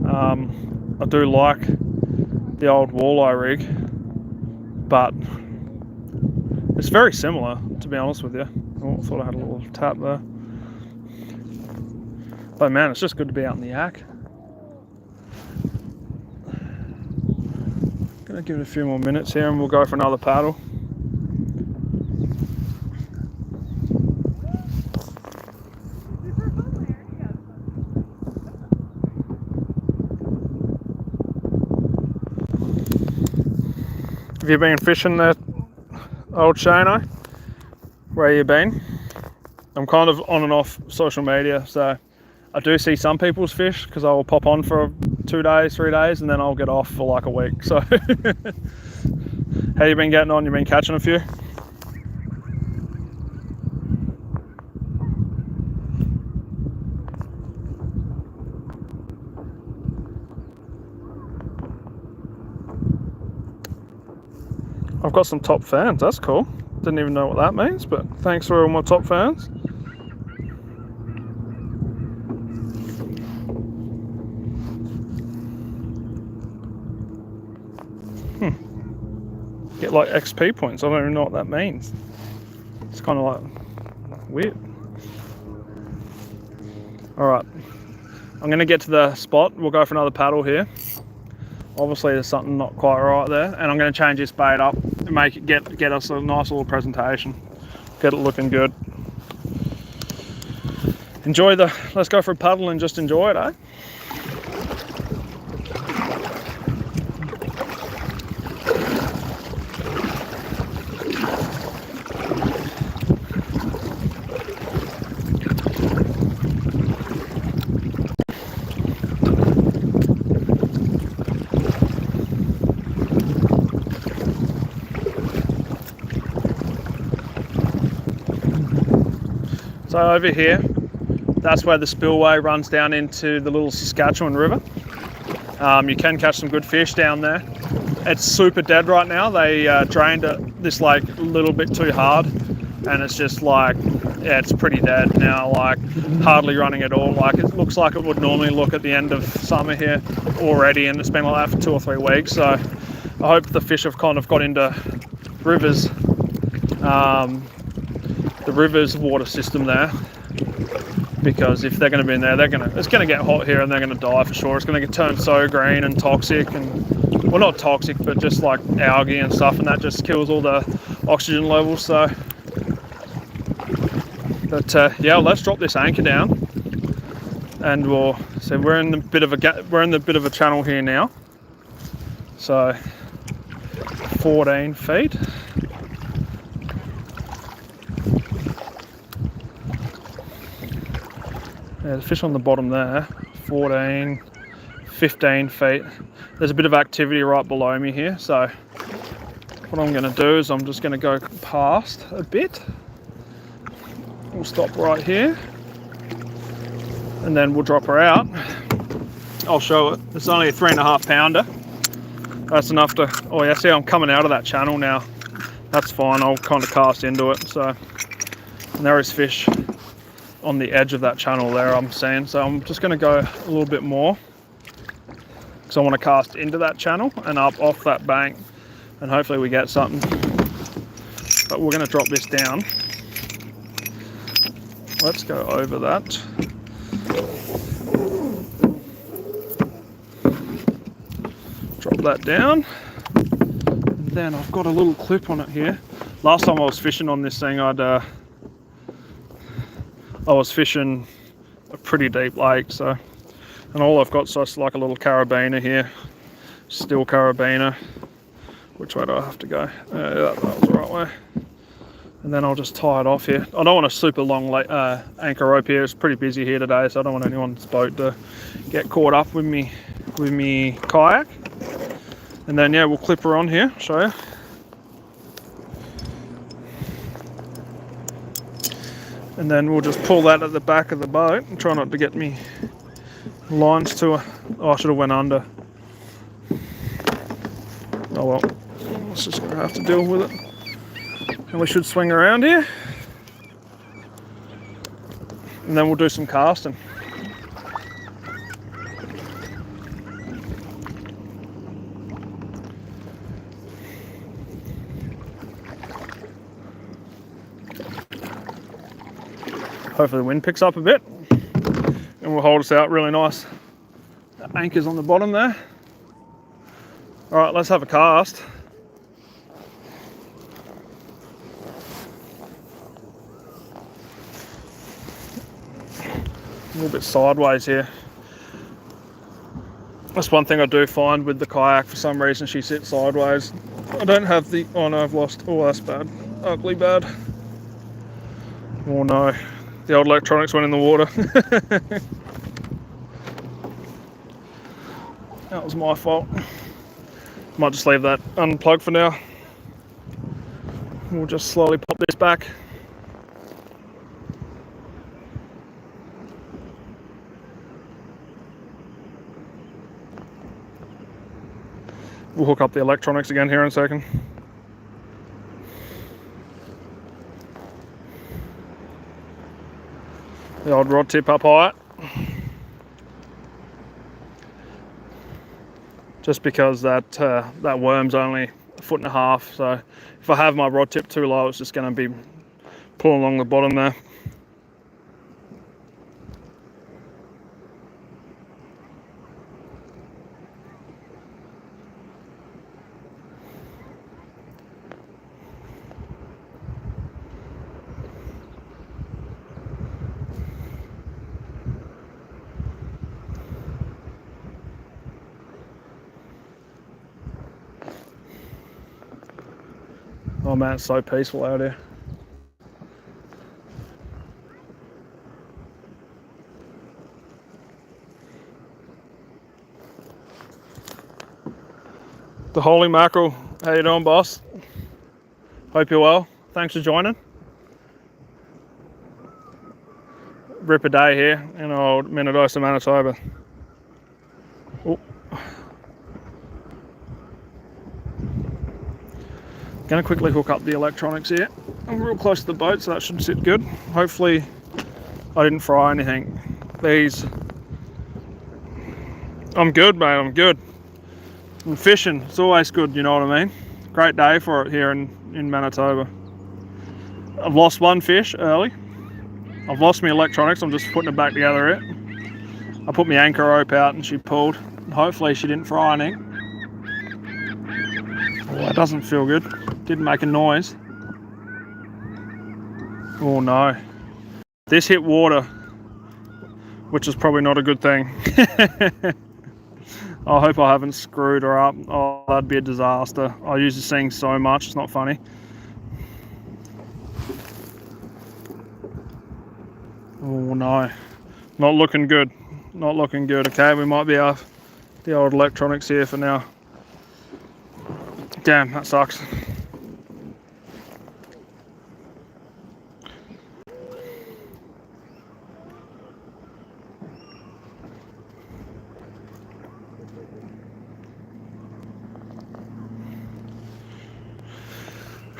I do like the old walleye rig, but it's very similar, to be honest with you. Oh, I thought I had a little tap there. But man, it's just good to be out in the yak. Gonna give it a few more minutes here and we'll go for another paddle. Have you been fishing there, old Shano? Where you been? I'm kind of on and off social media, so I do see some people's fish because I will pop on for 2 days, 3 days, and then I'll get off for like a week. So, how you been getting on? You been catching a few? I've got some top fans, that's cool. Didn't even know what that means, but thanks for all my top fans. Get like XP points, I don't even know what that means. It's kind of like weird. Alright, I'm going to get to the spot, we'll go for another paddle here. Obviously there's something not quite right there, and I'm going to change this bait up and make it get us a nice little presentation, get it looking good. Let's go for a paddle and just enjoy it, eh? So over here, that's where the spillway runs down into the little Saskatchewan River. You can catch some good fish down there. It's super dead right now. They drained this lake a little bit too hard, and it's just like, yeah, it's pretty dead now, like hardly running at all. Like it looks like it would normally look at the end of summer here already, and it's been like that for 2 or 3 weeks. So I hope the fish have kind of got into rivers, the river's water system there, because if they're going to be in there, it's going to get hot here and they're going to die for sure. It's going to turn so green and toxic, and well, not toxic, but just like algae and stuff, and that just kills all the oxygen levels. So, but yeah, let's drop this anchor down, and we'll so we're in the bit of a channel here now. So 14 feet. Yeah, the fish on the bottom there, 14, 15 feet. There's a bit of activity right below me here, so what I'm going to do is I'm just going to go past a bit. We'll stop right here, and then we'll drop her out. I'll show it. It's only a 3.5 pounder. That's enough to, oh yeah, see I'm coming out of that channel now. That's fine, I'll kind of cast into it. So, and there is fish on the edge of that channel there, I'm seeing. So I'm just going to go a little bit more, because I want to cast into that channel and up off that bank, and hopefully we get something. But we're going to drop this down. Let's go over that. Drop that down. And then I've got a little clip on it here. Last time I was fishing on this thing, I was fishing a pretty deep lake, so, and all I've got is just like a little carabiner here, steel carabiner. Which way do I have to go? That was the right way. And then I'll just tie it off here. I don't want a super long anchor rope here. It's pretty busy here today, so I don't want anyone's boat to get caught up with me kayak. And then yeah, we'll clip her on here, show you. And then we'll just pull that at the back of the boat and try not to get me lines to her. Oh, I should have went under. Oh well, let's just have to deal with it. And we should swing around here. And then we'll do some casting. Hopefully the wind picks up a bit and will hold us out really nice. The anchor's on the bottom there. All right, let's have a cast. A little bit sideways here. That's one thing I do find with the kayak. For some reason she sits sideways. I don't have the, oh no, I've lost, oh that's bad, ugly bad. Oh no, the old electronics went in the water. That was my fault. Might just leave that unplugged for now. We'll just slowly pop this back. We'll hook up the electronics again here in a second. The old rod tip up high. Just because that worm's only 1.5 foot, so if I have my rod tip too low, it's just going to be pulling along the bottom there. Oh man, it's so peaceful out here. The holy mackerel, how you doing, boss? Hope you're well. Thanks for joining. Rip a day here in old Minnedosa, Manitoba. Oh. Going to quickly hook up the electronics here. I'm real close to the boat, so that should sit good. Hopefully I didn't fry anything. These, I'm good, mate, I'm good. And fishing, it's always good, you know what I mean? Great day for it here in Manitoba. I've lost one fish early. I've lost my electronics, I'm just putting it back together here. I put my anchor rope out and she pulled. Hopefully she didn't fry anything. Oh, that doesn't feel good. Didn't make a noise. Oh no. This hit water, which is probably not a good thing. I hope I haven't screwed her up. Oh, that'd be a disaster. I use this thing so much, it's not funny. Oh no, not looking good. Not looking good. Okay, we might be off the old electronics here for now. Damn, that sucks.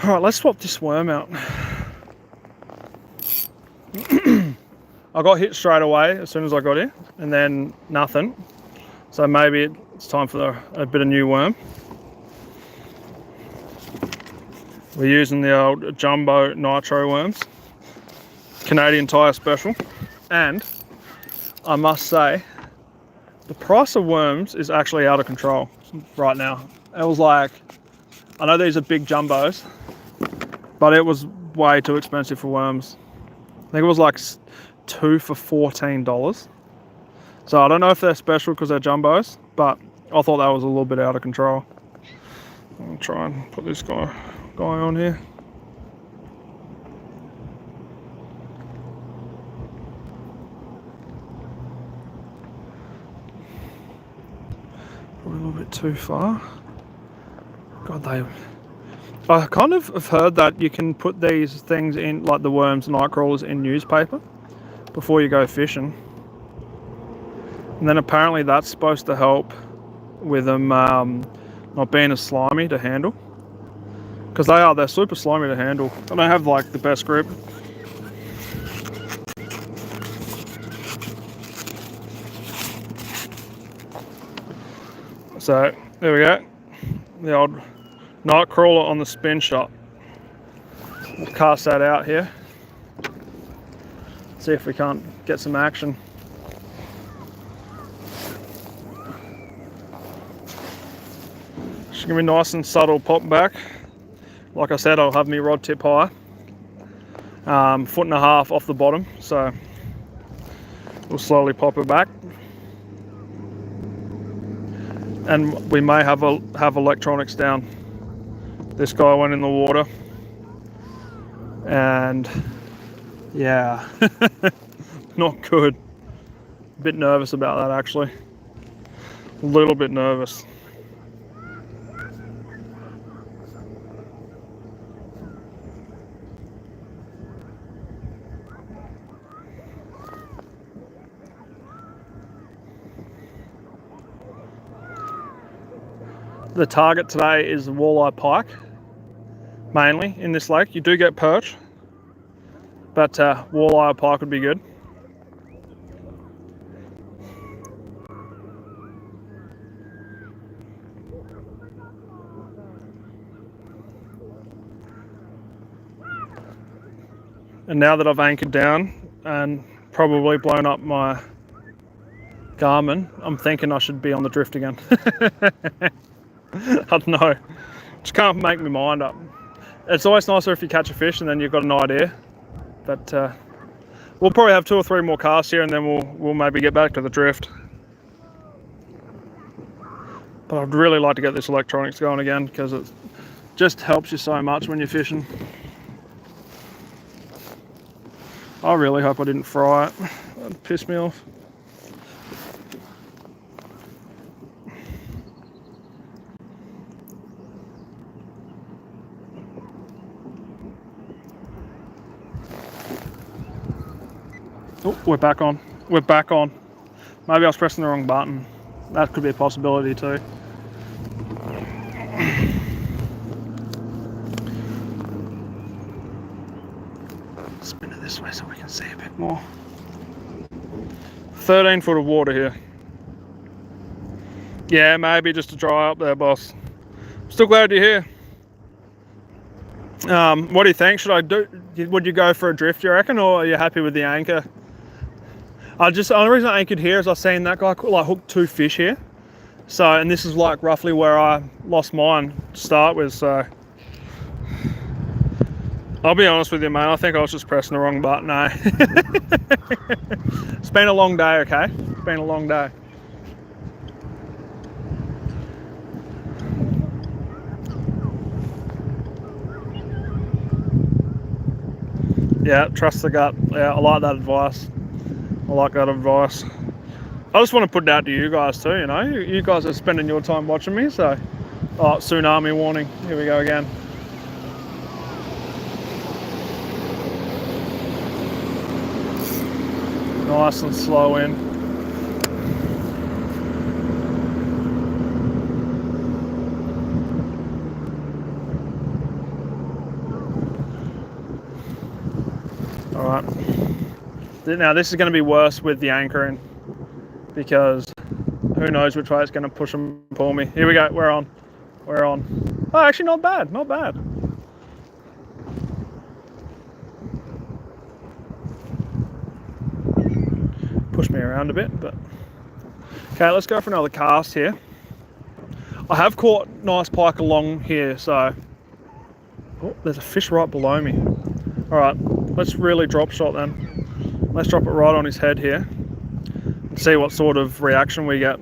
Alright, let's swap this worm out. I got hit straight away as soon as I got here, and then nothing. So maybe it's time for a bit of new worm. We're using the old jumbo nitro worms, Canadian Tire Special, and I must say, the price of worms is actually out of control right now. It was like, I know these are big jumbos, but it was way too expensive for worms. I think it was like 2 for $14. So I don't know if they're special because they're jumbos, but I thought that was a little bit out of control. I'll try and put this guy on here. bit too far. God, I kind of have heard that you can put these things in, like the worms, night crawlers, in newspaper before you go fishing. And then apparently that's supposed to help with them not being as slimy to handle. Because they're super slimy to handle. I don't have like the best grip. So there we go. The old night crawler on the spin shot. We'll cast that out here. See if we can't get some action. It's gonna be nice and subtle pop back. Like I said, I'll have my rod tip high, 1.5 foot off the bottom, so we'll slowly pop it back. And we may have electronics down. This guy went in the water, and yeah, not good. A bit nervous about that actually. A little bit nervous. The target today is the walleye pike, mainly in this lake. You do get perch, but walleye or pike would be good. And now that I've anchored down and probably blown up my Garmin, I'm thinking I should be on the drift again. I don't know. Just can't make my mind up. It's always nicer if you catch a fish and then you've got an idea. But we'll probably have 2 or 3 more casts here and then we'll maybe get back to the drift. But I'd really like to get this electronics going again because it just helps you so much when you're fishing. I really hope I didn't fry it. That'd piss me off. Oh, we're back on. We're back on. Maybe I was pressing the wrong button. That could be a possibility too. Spin it this way so we can see a bit more. 13 foot of water here. Yeah, maybe just to dry up there, boss. Still glad you're here. What do you think? Would you go for a drift, you reckon, or are you happy with the anchor? The only reason I anchored here is I seen that guy like hook 2 fish here. So, and this is like roughly where I lost mine to start with, so. I'll be honest with you, mate, I think I was just pressing the wrong button, eh? It's been a long day, okay? It's been a long day. Yeah, trust the gut. Yeah, I like that advice. I like that advice. I just want to put it out to you guys too, you know. You guys are spending your time watching me, so. Oh, tsunami warning. Here we go again. Nice and slow in. All right. Now this is going to be worse with the anchoring because who knows which way it's going to push and pull me. Here we go. We're on. We're on. Oh, actually, not bad. Not bad. Push me around a bit, but okay. Let's go for another cast here. I have caught nice pike along here, so oh, there's a fish right below me. All right, let's really drop shot then. Let's drop it right on his head here and see what sort of reaction we get.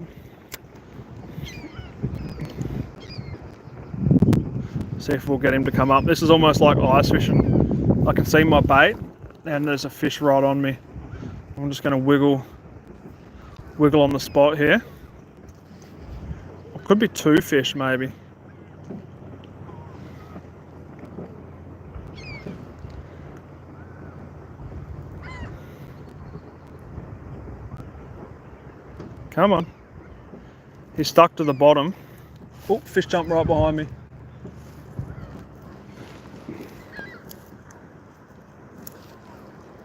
See if we'll get him to come up. This is almost like ice fishing. I can see my bait and there's a fish right on me. I'm just going to wiggle on the spot here. I Could be 2 fish maybe. Come on. He's stuck to the bottom. Oh, fish jumped right behind me.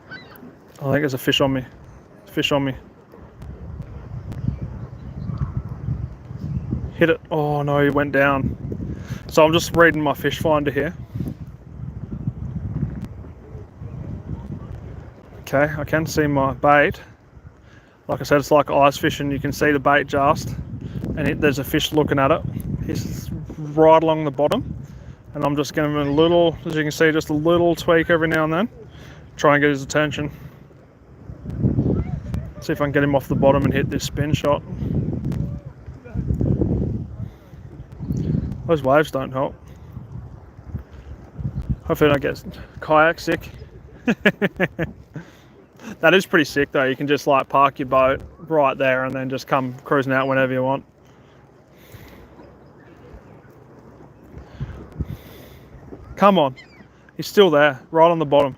I think there's a fish on me. Fish on me. Hit it. Oh no, he went down. So I'm just reading my fish finder here. Okay, I can see my bait. Like I said, it's like ice fishing. You can see the bait just, and there's a fish looking at it. He's right along the bottom, and I'm just giving him a little, as you can see, just a little tweak every now and then. Try and get his attention. See if I can get him off the bottom and hit this spin shot. Those waves don't help. Hopefully I don't get kayak sick. That is pretty sick though. You can just like park your boat right there and then just come cruising out whenever you want. Come on. He's still there, right on the bottom.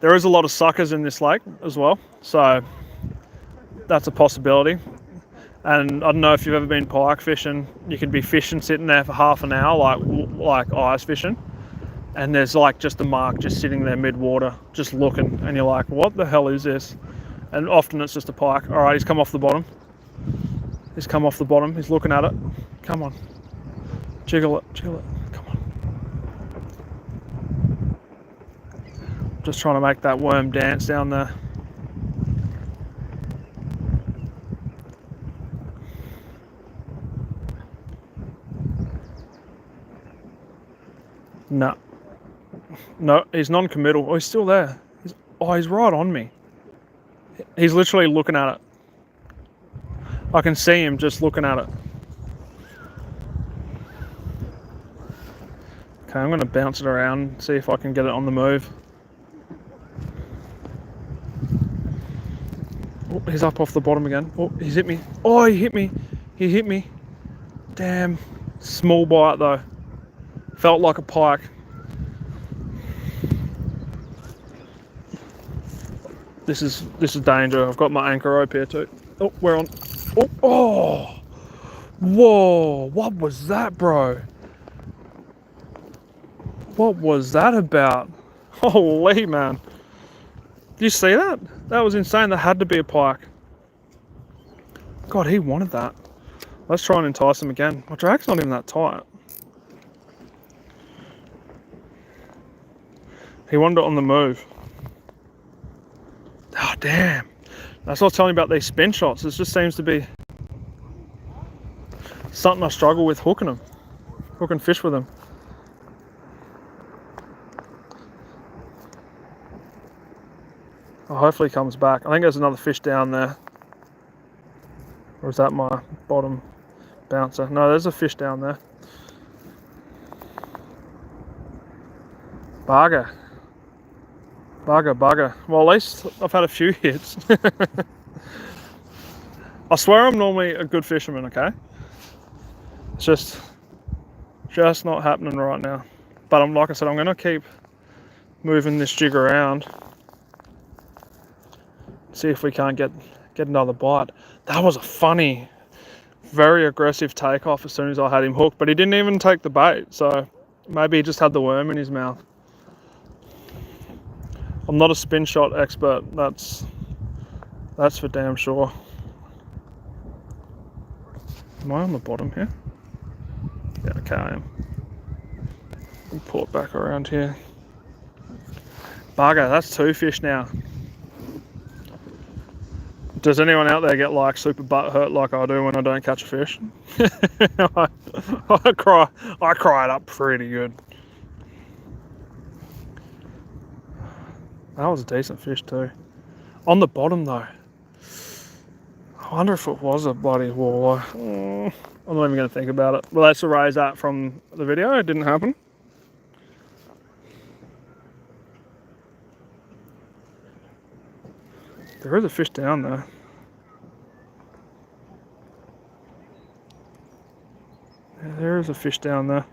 There is a lot of suckers in this lake as well, so that's a possibility. And I don't know if you've ever been pike fishing. You can be fishing sitting there for half an hour, like ice fishing, and there's like just a mark just sitting there mid-water, just looking, and you're like, what the hell is this? And often it's just a pike. All right, he's come off the bottom. He's come off the bottom. He's looking at it. Come on, jiggle it, jiggle it. Come on. Just trying to make that worm dance down there. No. No, he's non-committal. Oh, he's still there. He's right on me. He's literally looking at it. I can see him just looking at it. Okay, I'm going to bounce it around, see if I can get it on the move. Oh, he's up off the bottom again. Oh, he's hit me. Oh, he hit me. He hit me. Damn. Small bite though. Felt like a pike. This is danger. I've got my anchor rope here too. Oh, we're on. Oh, oh, whoa! What was that, bro? What was that about? Holy man! Did you see that? That was insane. That had to be a pike. God, he wanted that. Let's try and entice him again. My drag's not even that tight. He wanted it on the move. Oh, damn. That's what I was telling you about these spin shots. It just seems to be something I struggle with hooking them. Hooking fish with them. Oh, hopefully he comes back. I think there's another fish down there. Or is that my bottom bouncer? No, there's a fish down there. Bugger. Bugger. Well, at least I've had a few hits. I swear I'm normally a good fisherman, okay? It's just not happening right now. But like I said, I'm gonna keep moving this jig around. See if we can't get another bite. That was a funny, very aggressive takeoff as soon as I had him hooked, but he didn't even take the bait, so maybe he just had the worm in his mouth. I'm not a spin shot expert, that's for damn sure. Am I on the bottom here? Yeah, okay, I am. We'll pull it back around here. Bugger, that's 2 fish now. Does anyone out there get like super butt hurt like I do when I don't catch a fish? I cry it up pretty good. That was a decent fish too. On the bottom though. I wonder if it was a bloody walleye. I'm not even going to think about it. Well, let's erase that from the video. It didn't happen. There is a fish down there. There is a fish down there.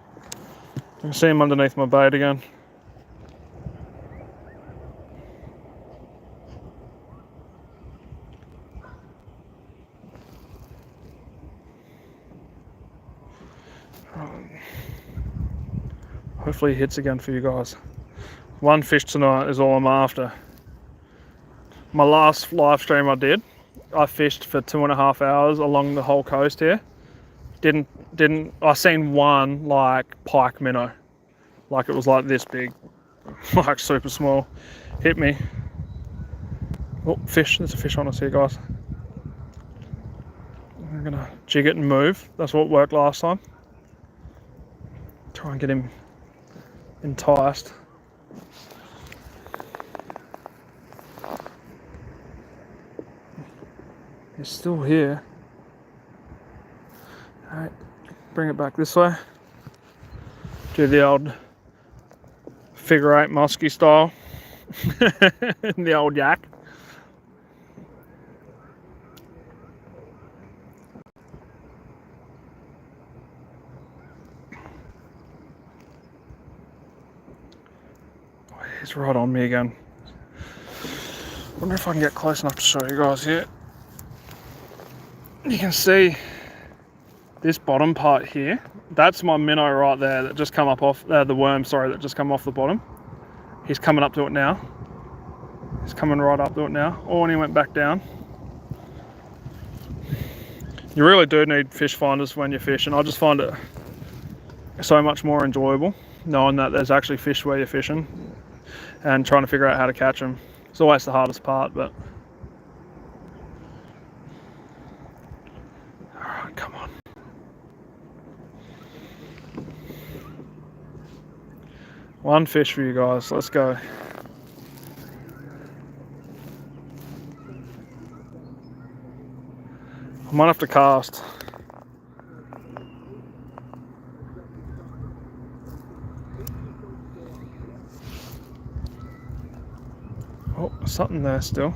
I can see him underneath my bait again. Hopefully he hits again for you guys. One fish tonight is all I'm after. My last live stream I did, I fished for 2.5 hours along the whole coast here. I seen one like pike minnow. Like it was like this big, like super small. Hit me. Oh, fish, there's a fish on us here, guys. I'm gonna jig it and move. That's what worked last time. Try and get him enticed. He's still here. Alright, bring it back this way. Do the old figure 8 musky style. The old yak. He's right on me again. Wonder if I can get close enough to show you guys here. You can see this bottom part here. That's my minnow right there that just come up off the worm. Sorry, that just come off the bottom. He's coming up to it now. He's coming right up to it now. Oh, and he went back down. You really do need fish finders when you're fishing. I just find it so much more enjoyable knowing that there's actually fish where you're fishing and trying to figure out how to catch them. It's always the hardest part, but alright, come on. One fish for you guys, let's go. I might have to cast. Oh, something there still.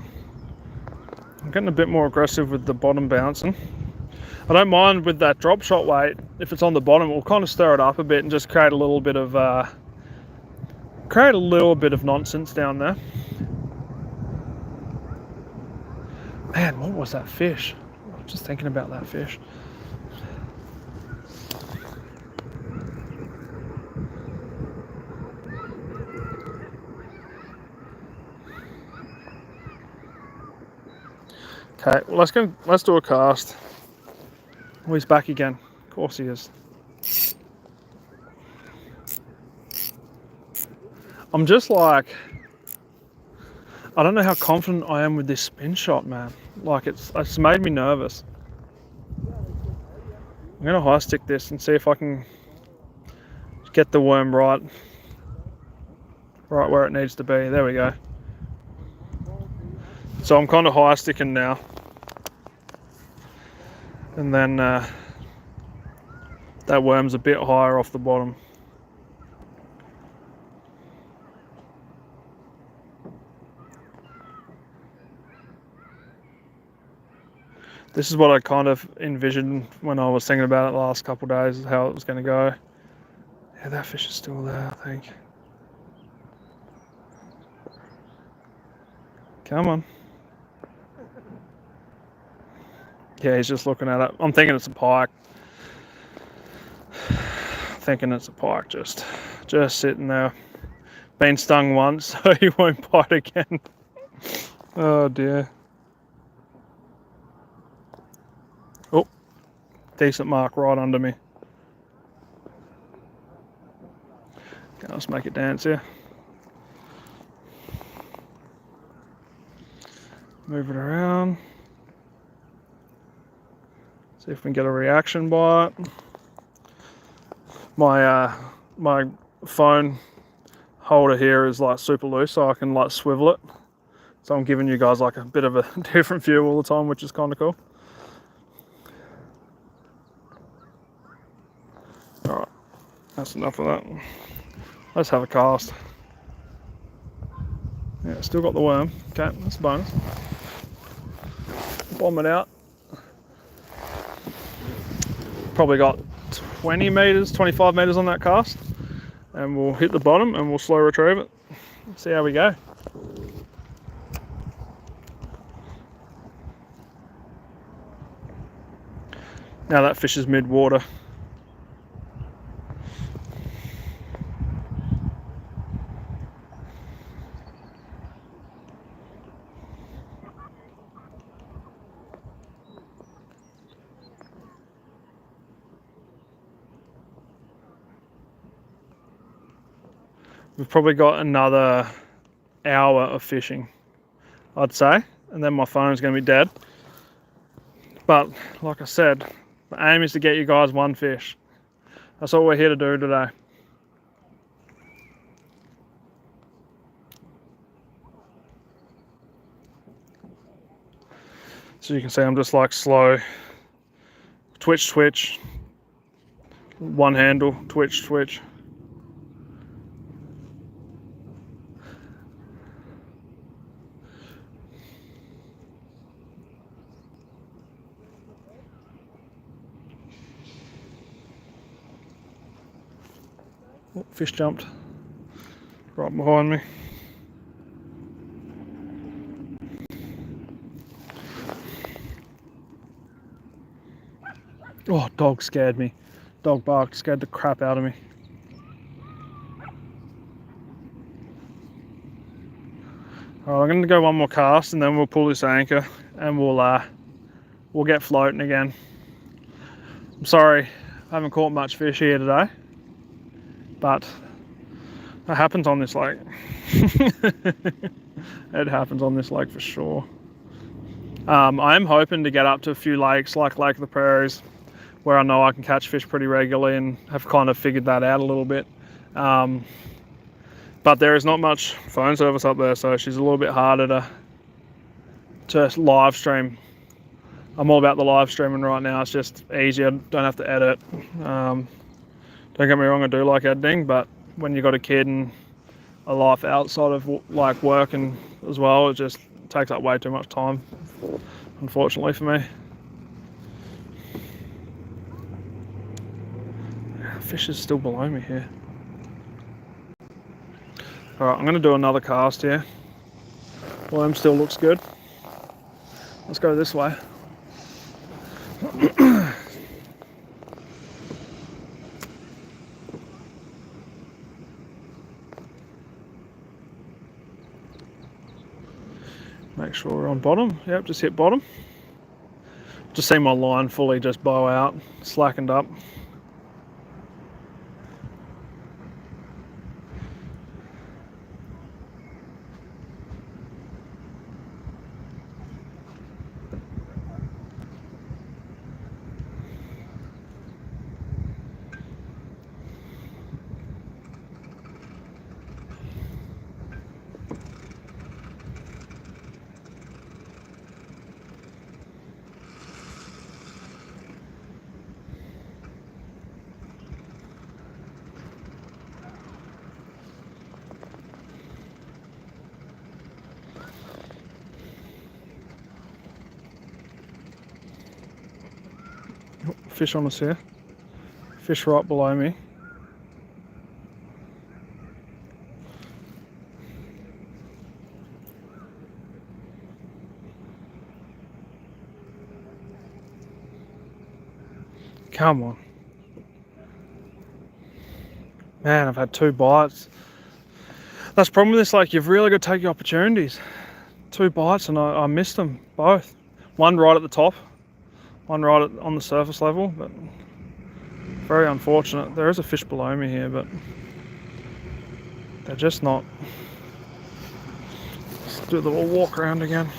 I'm getting a bit more aggressive with the bottom bouncing. I don't mind with that drop shot weight. If it's on the bottom, we'll kind of stir it up a bit and just create a little bit of nonsense down there. Man, what was that fish? I was just thinking about that fish. Okay, well, let's do a cast. Oh, he's back again. Of course he is. I'm just like, I don't know how confident I am with this spin shot, man. Like it's made me nervous. I'm gonna high stick this and see if I can get the worm right where it needs to be. There we go. So I'm kind of high sticking now. And then that worm's a bit higher off the bottom. This is what I kind of envisioned when I was thinking about it the last couple of days, how it was going to go. Yeah, that fish is still there, I think. Come on. Yeah, he's just looking at it. I'm thinking it's a pike. Thinking it's a pike, just sitting there. Been stung once, so he won't bite again. Oh dear. Oh, decent mark right under me. Okay, let's make it dance here. Move it around. See if we can get a reaction bite. My phone holder here is like super loose, so I can like swivel it. So I'm giving you guys like a bit of a different view all the time, which is kind of cool. All right, that's enough of that. Let's have a cast. Yeah, still got the worm. Okay, that's a bonus. Bomb it out. Probably got 20 meters, 25 meters on that cast, and we'll hit the bottom and we'll slow retrieve it. See how we go. Now that fish is mid-water. We've probably got another hour of fishing, I'd say, and then my phone's going to be dead. But like I said, the aim is to get you guys one fish. That's what we're here to do today. So you can see I'm just like slow, twitch, twitch, one handle, twitch, twitch. Oh, fish jumped right behind me. Oh, dog scared me. Dog barked, scared the crap out of me. Alright, I'm going to go one more cast and then we'll pull this anchor and we'll get floating again. I'm sorry, I haven't caught much fish here today, but it happens on this lake. It happens on this lake for sure. I am hoping to get up to a few lakes like Lake of the Prairies, where I know I can catch fish pretty regularly and have kind of figured that out a little bit. But there is not much phone service up there, so she's a little bit harder to live stream. I'm all about the live streaming right now. It's just easier, don't have to edit. Don't get me wrong, I do like editing, but when you've got a kid and a life outside of like work and as well, it just takes up way too much time, unfortunately for me. Fish is still below me here. Alright, I'm going to do another cast here. Worm still looks good. Let's go this way. Make sure we're on bottom. Yep, just hit bottom. Just see my line fully just bow out, slackened up. Fish on us here. Fish right below me. Come on. Man, I've had 2 bites. That's the problem with this, like, you've really got to take your opportunities. 2 bites and I missed them both. One right at the top, one right on the surface level, but very unfortunate. There is a fish below me here, but they're just not. Let's do the little walk around again.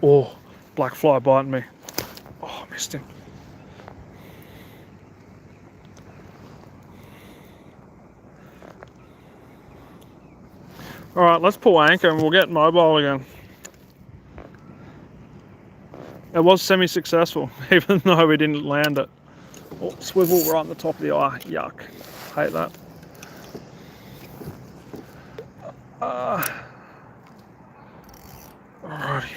Oh, black fly biting me. Oh, I missed him. All right, let's pull anchor and we'll get mobile again. It was semi-successful, even though we didn't land it. Oh, swivel right on the top of the eye. Yuck. Hate that. Alrighty.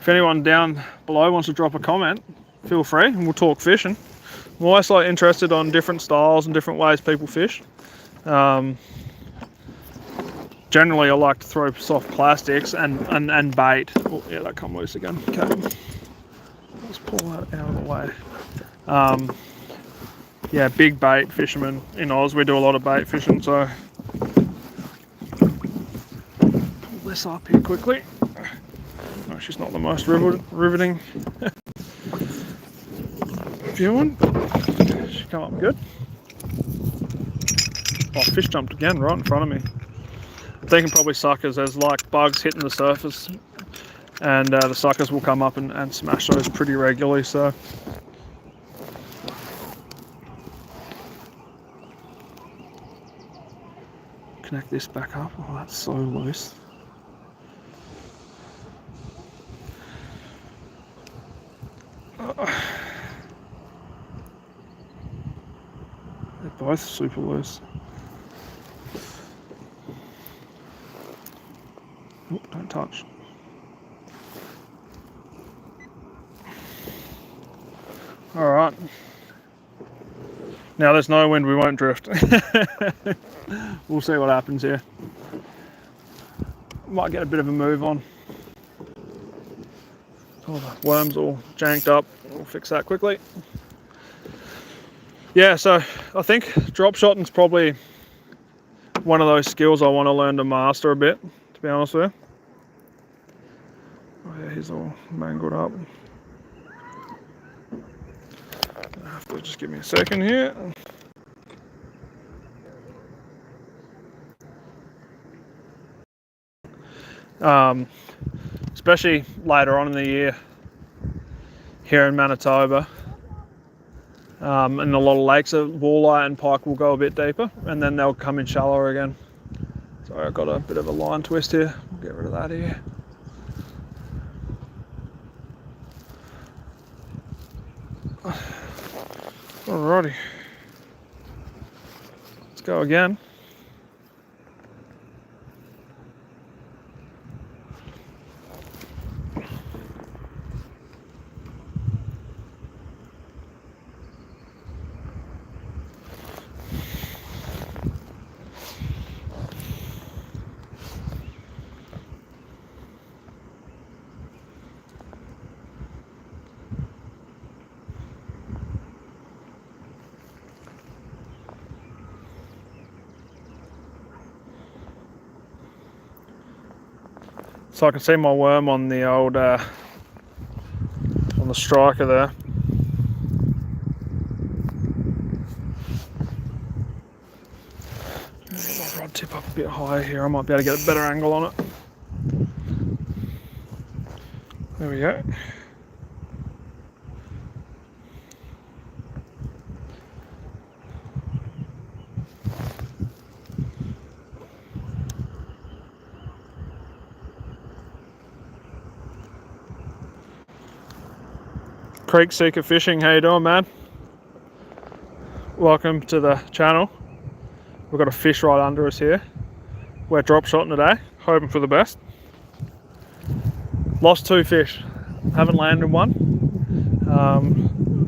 if anyone down below wants to drop a comment, feel free and we'll talk fishing. I'm always like interested on different styles and different ways people fish. Generally I like to throw soft plastics and bait. Oh yeah, that come loose again. Okay, let's pull that out of the way. Yeah, big bait fishermen in Oz. We do a lot of bait fishing, so pull this up here quickly. Oh, she's not the most riveting viewing. She come up good. Oh, fish jumped again right in front of me. I'm thinking probably suckers. There's like bugs hitting the surface, and the suckers will come up and smash those pretty regularly. So. Connect this back up. Oh, that's so loose. They're both super loose. Oh, don't touch. All right. Now there's no wind, we won't drift. We'll see what happens here. Might get a bit of a move on. Oh, the worm's all janked up. We'll fix that quickly. Yeah, so I think drop shotting's probably one of those skills I want to learn to master a bit, to be honest with you. Oh yeah, he's all mangled up. I have to just give me a second here. Especially later on in the year here in Manitoba, and a lot of lakes, walleye and pike will go a bit deeper and then they'll come in shallower again. Sorry, I've got a bit of a line twist here. We'll get rid of that here. Alrighty, let's go again. So I can see my worm on the old, on the striker there. Get my rod tip up a bit higher here. I might be able to get a better angle on it. There we go. Creek Seeker Fishing, how you doing, man? Welcome to the channel. We've got a fish right under us here. We're drop shotting today, hoping for the best. Lost 2 fish, haven't landed one,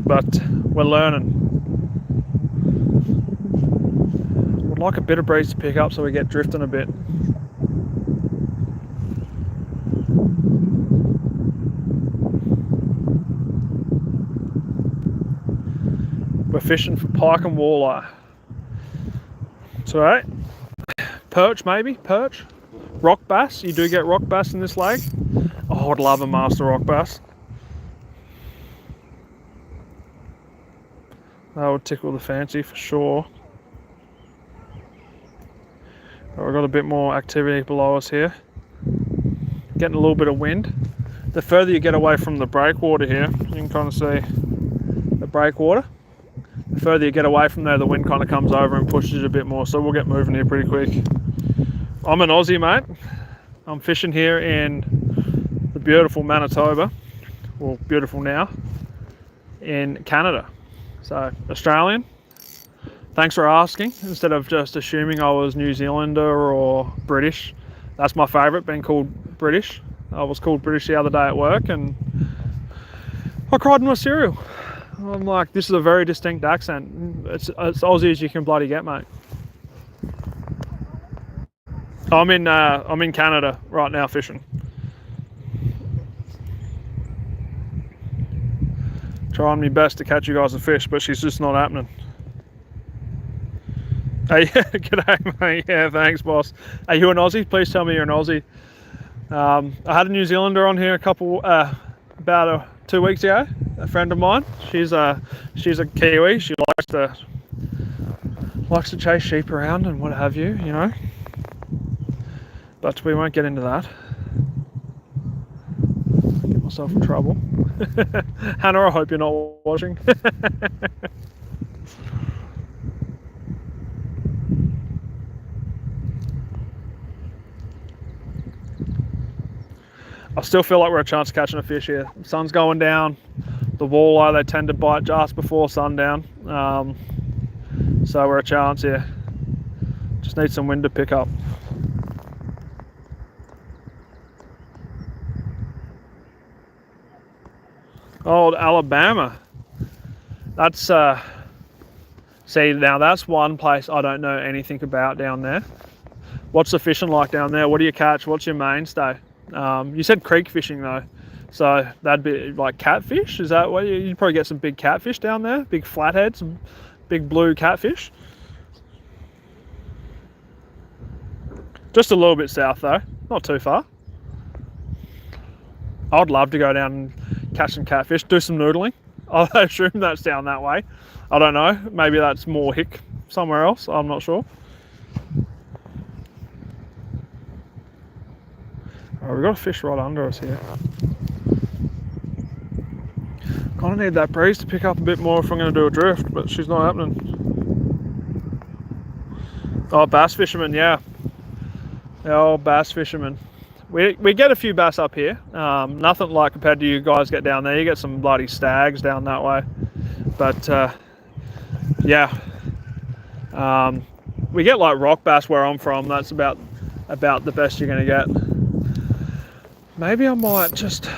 but we're learning. Would like a bit of breeze to pick up so we get drifting a bit. We're fishing for pike and walleye. So, right? Perch maybe, perch. Rock bass, you do get rock bass in this lake. Oh, I'd love a master rock bass. That would tickle the fancy for sure. We've got a bit more activity below us here. Getting a little bit of wind. The further you get away from the breakwater here, you can kind of see the breakwater. The further you get away from there, the wind kind of comes over and pushes you a bit more, so we'll get moving here pretty quick. I'm an Aussie, mate. I'm fishing here in the beautiful Manitoba, well, beautiful now, in Canada. So, Australian. Thanks for asking, instead of just assuming I was New Zealander or British. That's my favourite, being called British. I was called British the other day at work, and I cried in my cereal. I'm like, this is a very distinct accent. It's Aussie as you can bloody get, mate. I'm in Canada right now fishing. Trying my best to catch you guys a fish, but she's just not happening. Hey, g'day, mate. Yeah, thanks, boss. Are you an Aussie? Please tell me you're an Aussie. I had a New Zealander on here about 2 weeks ago. A friend of mine. She's a Kiwi. She likes to chase sheep around and what have you, you know. But we won't get into that. Get myself in trouble. Hannah, I hope you're not watching. I still feel like we're a chance of catching a fish here. The sun's going down. The walleye, they tend to bite just before sundown. So we're a chance here. Just need some wind to pick up. Old Alabama. That's see, now that's one place I don't know anything about down there. What's the fishing like down there? What do you catch? What's your mainstay? You said creek fishing though, so that'd be like catfish. Is that what you'd probably get some big catfish down there? Big flatheads, some big blue catfish. Just a little bit south though, not too far. I'd love to go down and catch some catfish, do some noodling. I assume that's down that way. I don't know, maybe that's more hick somewhere else, I'm not sure. Oh, we've got a fish right under us here. Kind of need that breeze to pick up a bit more if I'm going to do a drift, but she's not happening. Oh, bass fishermen, yeah. The old bass fishermen. We get a few bass up here. Nothing like compared to you guys get down there. You get some bloody stags down that way. But yeah, we get like rock bass where I'm from. That's about the best you're going to get. Maybe I might just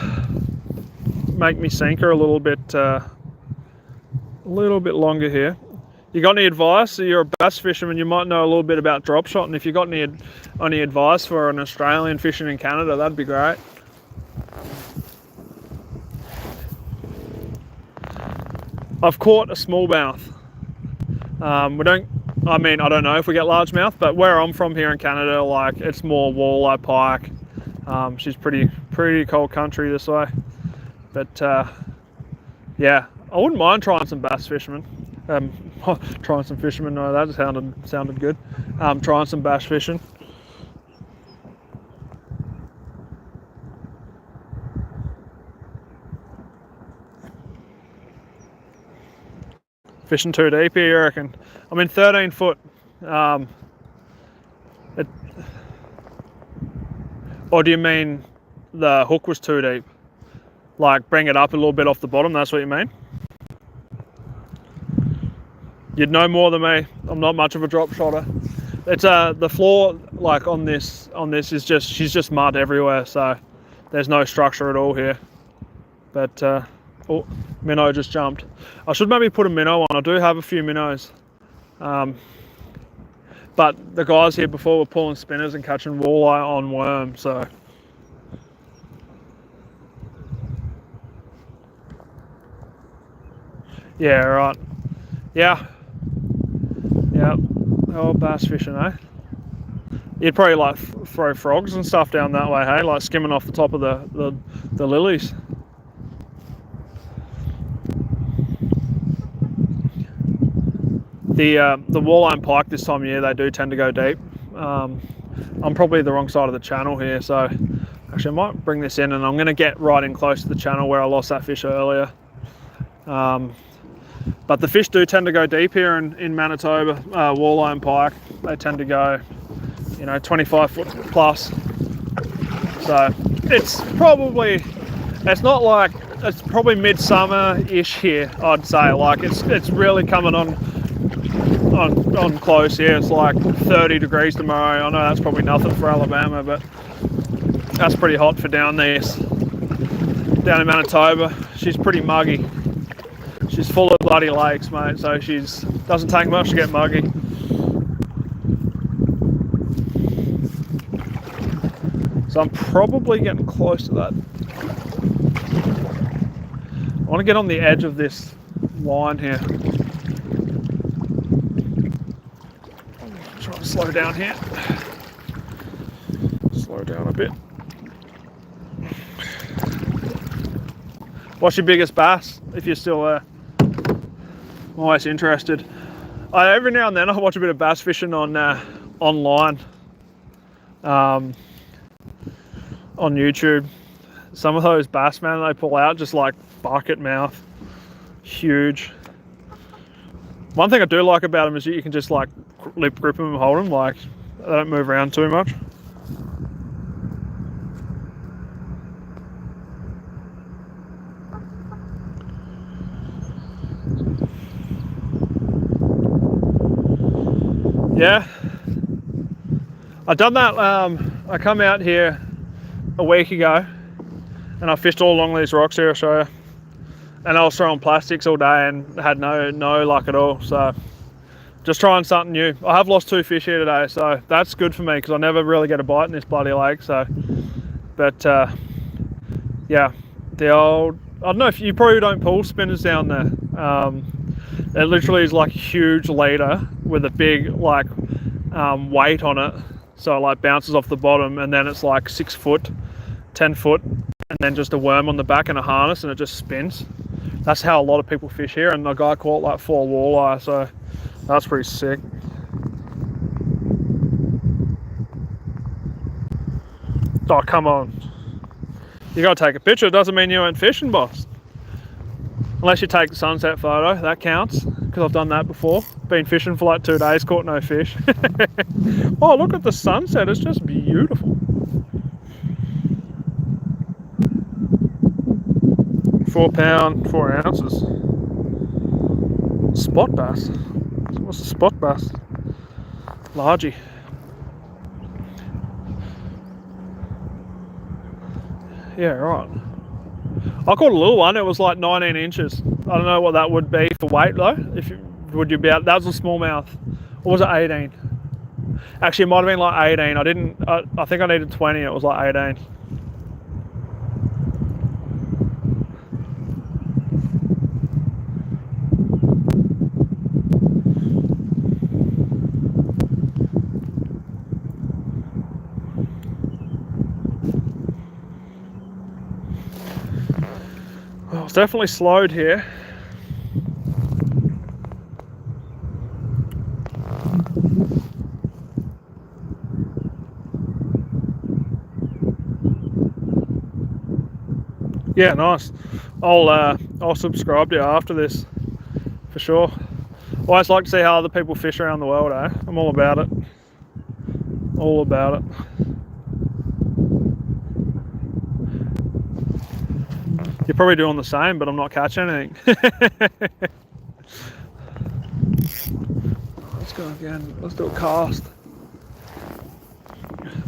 make me sinker a little bit longer here. You got any advice? You're a bass fisherman, you might know a little bit about drop shot, and if you got any advice for an Australian fishing in Canada, that'd be great. I've caught a smallmouth. I don't know if we get largemouth, but where I'm from here in Canada, like it's more walleye, pike. She's pretty cold country this way, but yeah, I wouldn't mind trying some bass fishermen. Trying some fishermen. No, that sounded good. Trying some bass fishing. Fishing too deep here, you reckon? I'm in 13 foot. Or do you mean the hook was too deep? Like bring it up a little bit off the bottom, that's what you mean? You'd know more than me. I'm not much of a drop shotter. It's the floor like on this is she's just mud everywhere, so there's no structure at all here. But oh, minnow just jumped. I should maybe put a minnow on. I do have a few minnows. But the guys here before were pulling spinners and catching walleye on worm, so. Yeah, right. Yeah. Yep. Oh, bass fishing, eh? You'd probably like throw frogs and stuff down that way, hey? Like skimming off the top of the lilies. The walleye and pike this time of year, they do tend to go deep. I'm probably the wrong side of the channel here, so actually I might bring this in and I'm going to get right in close to the channel where I lost that fish earlier. But the fish do tend to go deep here in Manitoba, walleye and pike. They tend to go, 25 foot plus. So it's probably midsummer-ish here, I'd say. Like it's really coming on close here. It's like 30 degrees tomorrow. I know that's probably nothing for Alabama, but That's pretty hot for down in Manitoba. She's pretty muggy. She's full of bloody lakes, mate, so she's doesn't take much to get muggy. So I'm probably getting close to that. I want to get on the edge of this line here. Try to slow down here. Slow down a bit. What's your biggest bass, if you're still there? I'm always interested. Every now and then I watch a bit of bass fishing on online, on YouTube. Some of those bass, man, they pull out just like bucket mouth, huge. One thing I do like about them is you can just like lip grip them and hold them, like they don't move around too much. Yeah, I've done that. I come out here a week ago and I fished all along these rocks here, I'll show you. And I was throwing plastics all day and had no luck at all. So just trying something new. I have lost 2 fish here today, so that's good for me because I never really get a bite in this bloody lake. So, but yeah, the old, I don't know if you probably don't pull spinners down there. It literally is like a huge leader with a big like weight on it, so it like bounces off the bottom, and then it's like 6 foot, 10 foot, and then just a worm on the back and a harness, and it just spins. That's how a lot of people fish here, and the guy caught like 4 walleye, so that's pretty sick. Oh, come on. You gotta take a picture. It doesn't mean you went fishing, boss. Unless you take the sunset photo, that counts, because I've done that before. Been fishing for like 2 days, caught no fish. Oh, look at the sunset, it's just beautiful. 4 pound, 4 ounces. Spot bass. What's a spot bass? Largie. Yeah, right. I caught a little one. It was like 19 inches. I don't know what that would be for weight though. Would you be out? That was a smallmouth. Or was it 18? Actually, it might have been like 18. I think I needed 20. It was like 18. Well, it's definitely slowed here. Yeah, nice. I'll subscribe to you after this, for sure. I always like to see how other people fish around the world, eh? I'm all about it. All about it. You're probably doing the same, but I'm not catching anything. Let's go again. Let's do a cast.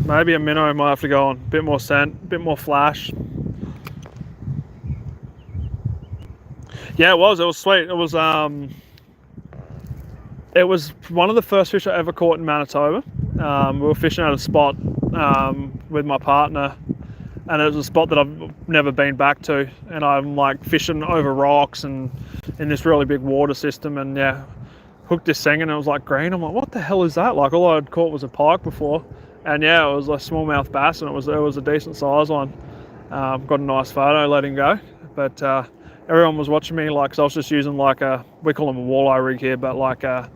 Maybe a minnow might have to go on. A bit more scent, a bit more flash. Yeah, it was sweet. It was one of the first fish I ever caught in Manitoba. We were fishing at a spot with my partner, and it was a spot that I've never been back to, and I'm like fishing over rocks and in this really big water system, and yeah, hooked this thing and it was like green. I'm like, what the hell is that? Like, all I'd caught was a pike before, and yeah, it was a smallmouth bass, and it was a decent size one. Got a nice photo letting go, but everyone was watching me, like, cause I was just using like we call them a walleye rig here, but like a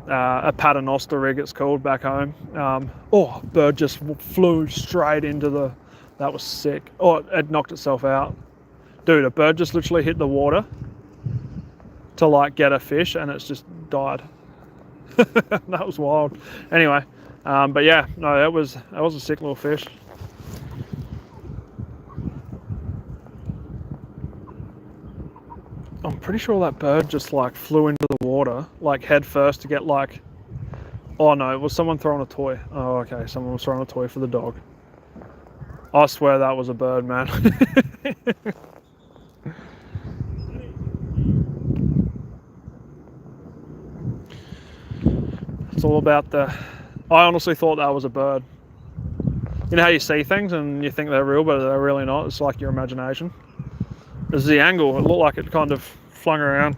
paternoster rig it's called back home. Oh, bird just flew straight into that was sick. Oh, it knocked itself out. Dude, a bird just literally hit the water to like get a fish, and it's just died. That was wild. Anyway, but yeah, no, that was a sick little fish. I'm pretty sure that bird just like flew into the water, like head first to get like, oh no, it was someone throwing a toy. Oh, okay, someone was throwing a toy for the dog. I swear that was a bird, man. It's all about the... I honestly thought that was a bird. You know how you see things and you think they're real, but they're really not. It's like your imagination. There's the angle. It looked like it kind of flung around.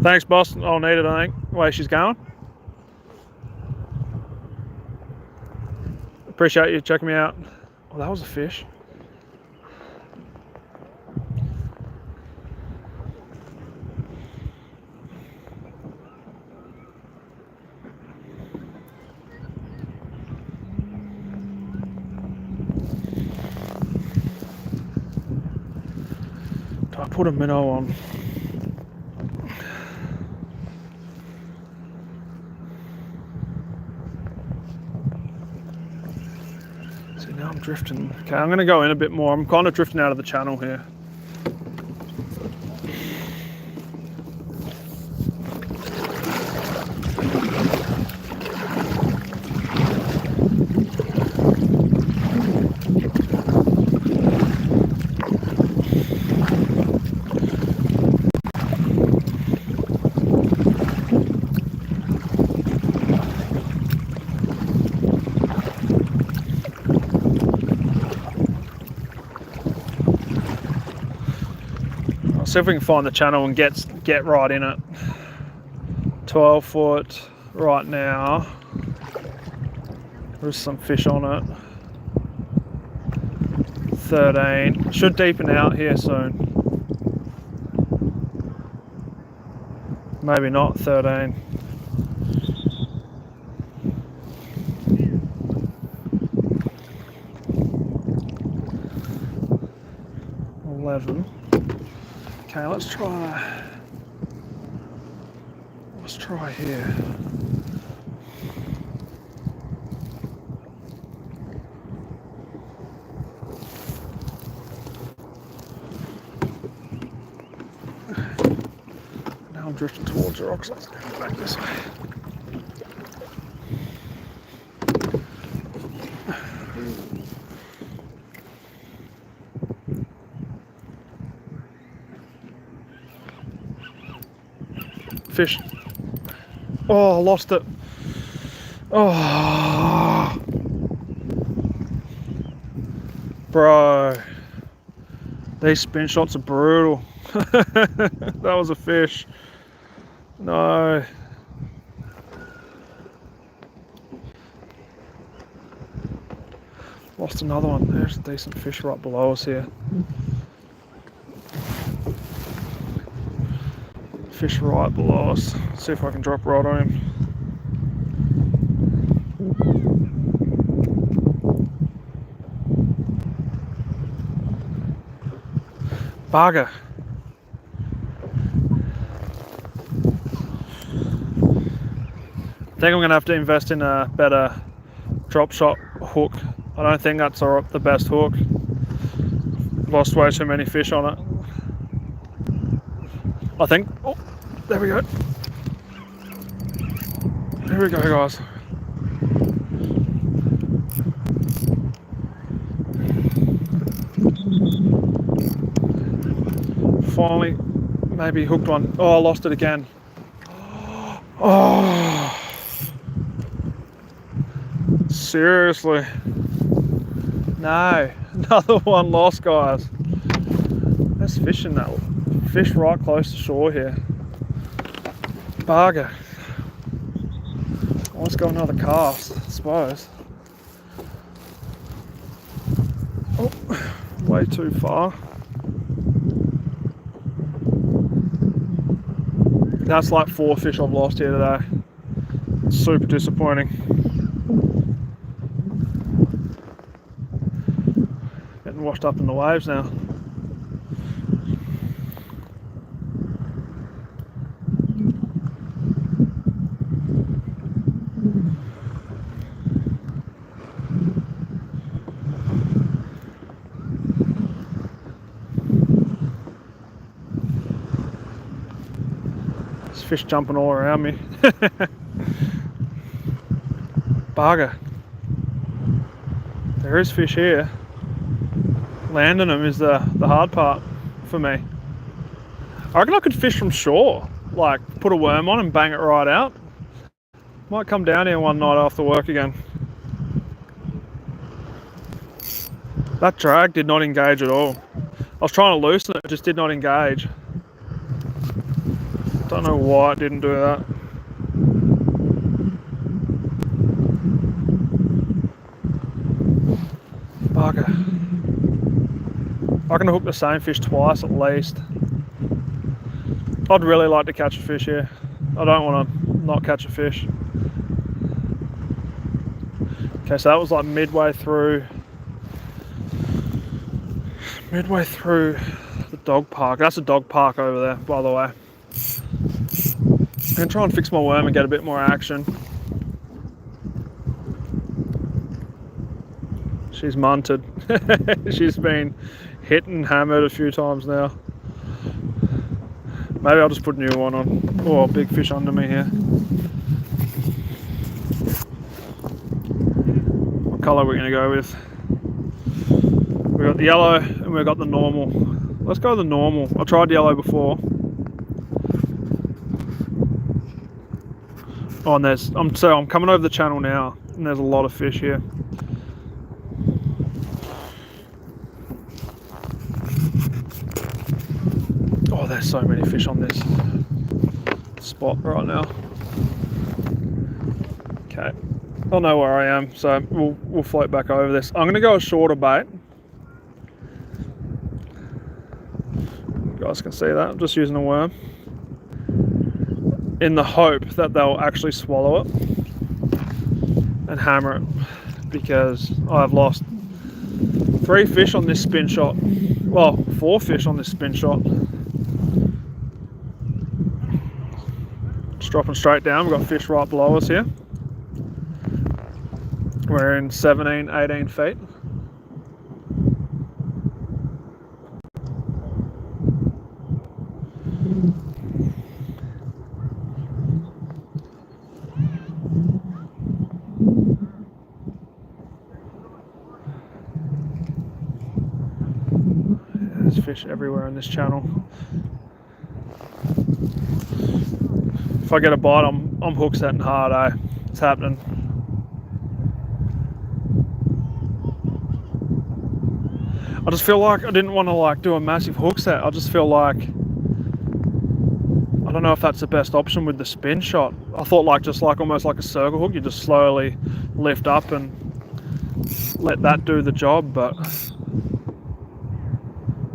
Thanks, boss. I'll need it, I think. Way she's going. Appreciate you checking me out. Oh, that was a fish. I put a minnow on. See, now I'm drifting. Okay, I'm going to go in a bit more. I'm kind of drifting out of the channel here. See if we can find the channel and get right in it. 12 foot right now. There's some fish on it. 13. Should deepen out here soon. Maybe not 13. Okay, let's try here. Now I'm drifting towards the rocks. Let's go back this way. Fish. Oh, I lost it. Oh, bro, these spin shots are brutal. That was a fish. No. Lost another one. There's a decent fish right below us here. Fish right below us. See if I can drop right on him. Bugger. I think I'm going to have to invest in a better drop shot hook. I don't think that's the best hook. Lost way too many fish on it. I think. Oh, there we go. Here we go, guys. Finally, maybe hooked one. Oh, I lost it again. Oh, seriously. No, another one lost, guys. There's fish in that. Fish right close to shore here. Bugger. Let's go another cast, I suppose. Oh, way too far. That's like 4 fish I've lost here today. Super disappointing. Getting washed up in the waves now. Fish jumping all around me. Bugger. There is fish here. Landing them is the hard part for me. I reckon I could fish from shore, like put a worm on and bang it right out. Might come down here one night after work again. That drag did not engage at all. I was trying to loosen it, it just did not engage. Don't know why it didn't do that. Bugger. I can hook the same fish twice at least. I'd really like to catch a fish here. I don't want to not catch a fish. Okay, so that was like midway through the dog park. That's a dog park over there, by the way. I'm gonna try and fix my worm and get a bit more action. She's munted. She's been hit and hammered a few times now. Maybe I'll just put a new one on. Oh, big fish under me here. What colour are we gonna go with? We've got the yellow and we've got the normal. Let's go with the normal. I tried yellow before. Oh, and I'm coming over the channel now, and there's a lot of fish here. Oh, there's so many fish on this spot right now. Okay, I'll know where I am, so we'll float back over this. I'm gonna go a shorter bait. You guys can see that. I'm just using a worm in the hope that they'll actually swallow it and hammer it, because I've lost 3 fish on this spin shot. Well, 4 fish on this spin shot. Just dropping straight down. We've got fish right below us here. We're in 17, 18 feet. There's fish everywhere in this channel. If I get a bite, I'm hook setting hard, eh? It's happening. I just feel like I didn't want to like do a massive hook set. I just feel like I don't know if that's the best option with the spin shot. I thought almost like a circle hook, you just slowly lift up and let that do the job, but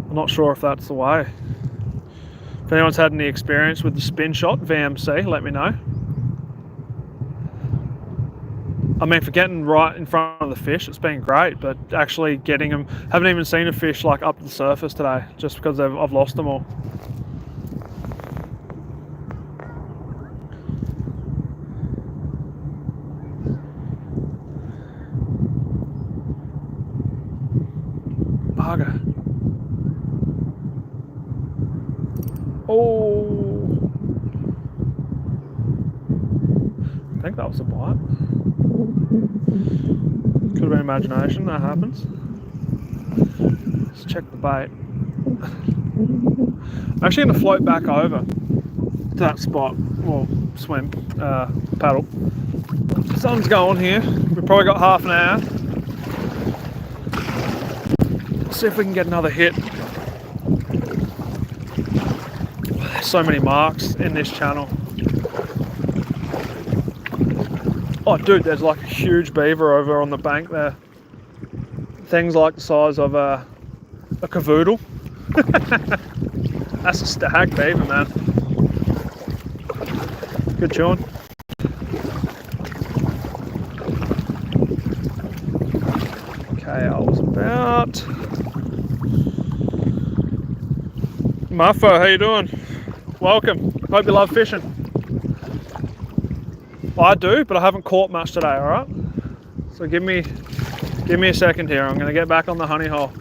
I'm not sure if that's the way. If anyone's had any experience with the spin shot, VMC, let me know. I mean, for getting right in front of the fish, it's been great, but actually getting them, haven't even seen a fish like up to the surface today, just because I've lost them all. Bugger. Oh, I think that was a bite. Could have been imagination, that happens. Let's check the bait. I'm actually going to float back over to that spot, or swim, paddle. The sun's going here, we've probably got half an hour. Let's see if we can get another hit. There's so many marks in this channel. Oh dude, there's like a huge beaver over on the bank there. Things like the size of a cavoodle. That's a stag beaver, man. Good chewing. Okay, I was about... Muffo, how you doing? Welcome. Hope you love fishing. I do, but I haven't caught much today, alright? So give me a second here. I'm going to get back on the honey hole.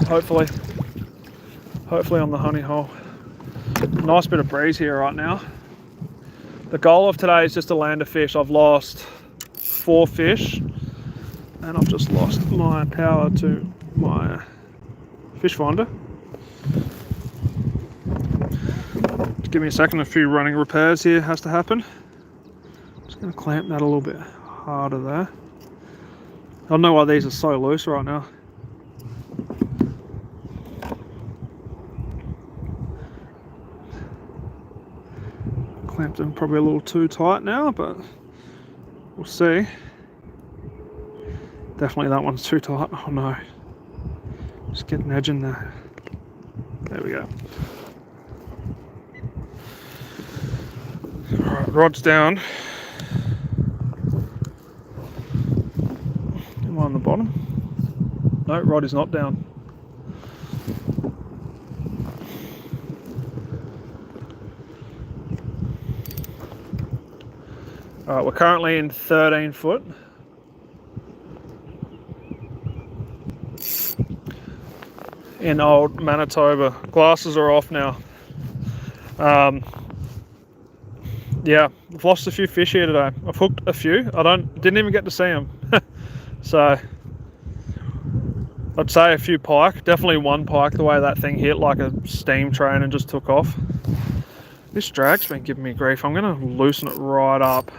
Hopefully on the honey hole. Nice bit of breeze here right now. The goal of today is just to land a fish. I've lost 4 fish and I've just lost my power to my fish finder. Just give me a second, a few running repairs here has to happen. Just going to clamp that a little bit harder there. I don't know why these are so loose right now. Clamped them probably a little too tight now, but we'll see. Definitely that one's too tight. Oh no. Just get an edge in there. There we go. Alright, rod's down. Am I on the bottom? No, rod is not down. Alright, we're currently in 13 foot. In old Manitoba. Glasses are off now. Yeah, I've lost a few fish here today. I've hooked a few. Didn't even get to see them. So I'd say a few pike. Definitely one pike, the way that thing hit like a steam train and just took off. This drag's been giving me grief. I'm gonna loosen it right up.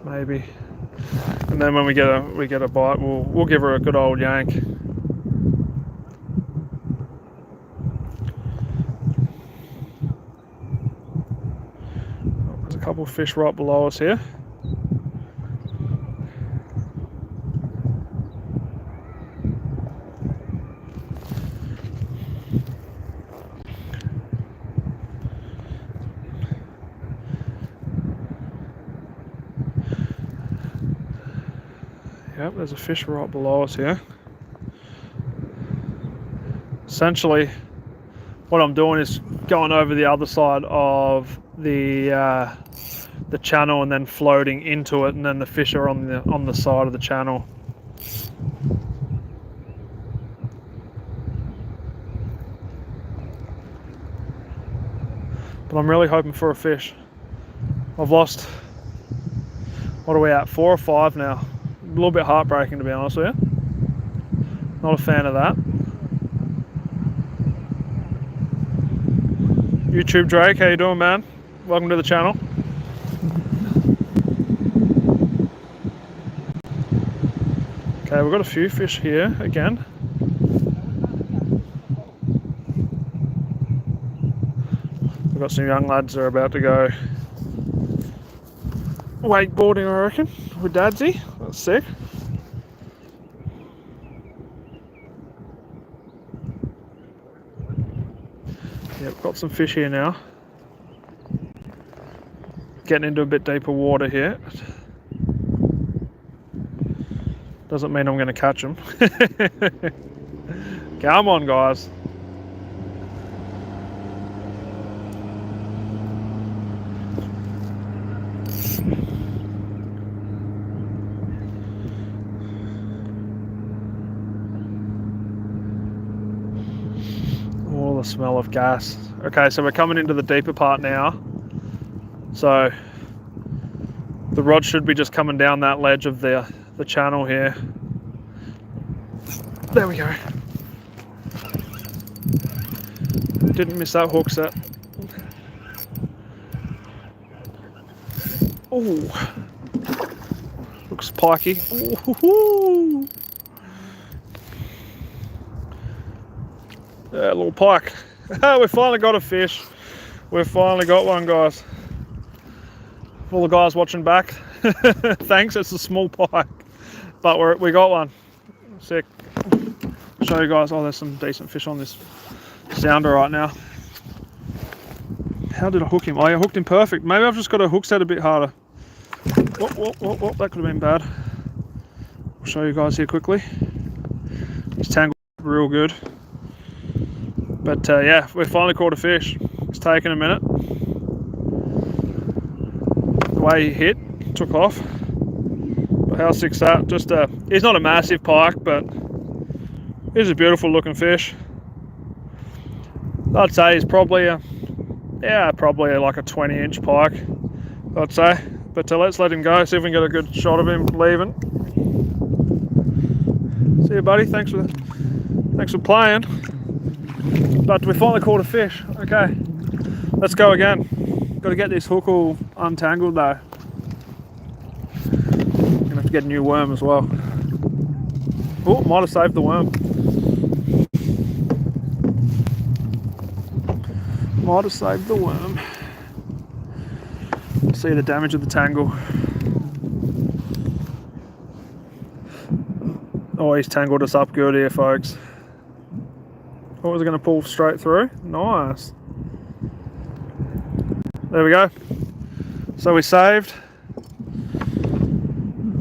Maybe. And then when we get a bite, we'll give her a good old yank. There's a couple of fish right below us here. Yep, there's a fish right below us here. Essentially, what I'm doing is going over the other side of the channel and then floating into it, and then the fish are on the side of the channel. But I'm really hoping for a fish. I've lost, what are we at, 4 or 5 now. A little bit heartbreaking, to be honest with you. Not a fan of that. YouTube Drake, how you doing, man? Welcome to the channel. Okay, we've got a few fish here again. We've got some young lads that are about to go wakeboarding, I reckon, with Dadsy. That's sick. Yeah, we've got some fish here now. Getting into a bit deeper water here. Doesn't mean I'm going to catch them. Come on, guys. Oh, the smell of gas. Okay, so we're coming into the deeper part now. So the rod should be just coming down that ledge of the channel here. There we go. Didn't miss that hook set. Oh, looks pikey. Ooh. Yeah, a little pike. We finally got a fish. We've finally got one, guys. All the guys watching back, thanks, it's a small pike. But we got one. Sick. Show you guys, oh, there's some decent fish on this sounder right now. How did I hook him? Oh, I hooked him perfect. Maybe I've just got to hook set a bit harder. Whoa, that could have been bad. I'll show you guys here quickly. He's tangled real good. But yeah, we finally caught a fish. It's taken a minute. The way he hit, took off. But how sick's that? Just he's not a massive pike, but he's a beautiful looking fish. I'd say he's probably Yeah, probably like a 20-inch pike, I'd say. But let's let him go, see if we can get a good shot of him leaving. See you, buddy. Thanks for playing. But we finally caught a fish. Okay, let's go again. Got to get this hook all untangled though. Gonna have to get a new worm as well. Oh, might have saved the worm. Might have saved the worm. See the damage of the tangle. Oh, he's tangled us up good here, folks. What was it going to pull straight through? Nice. There we go. So we saved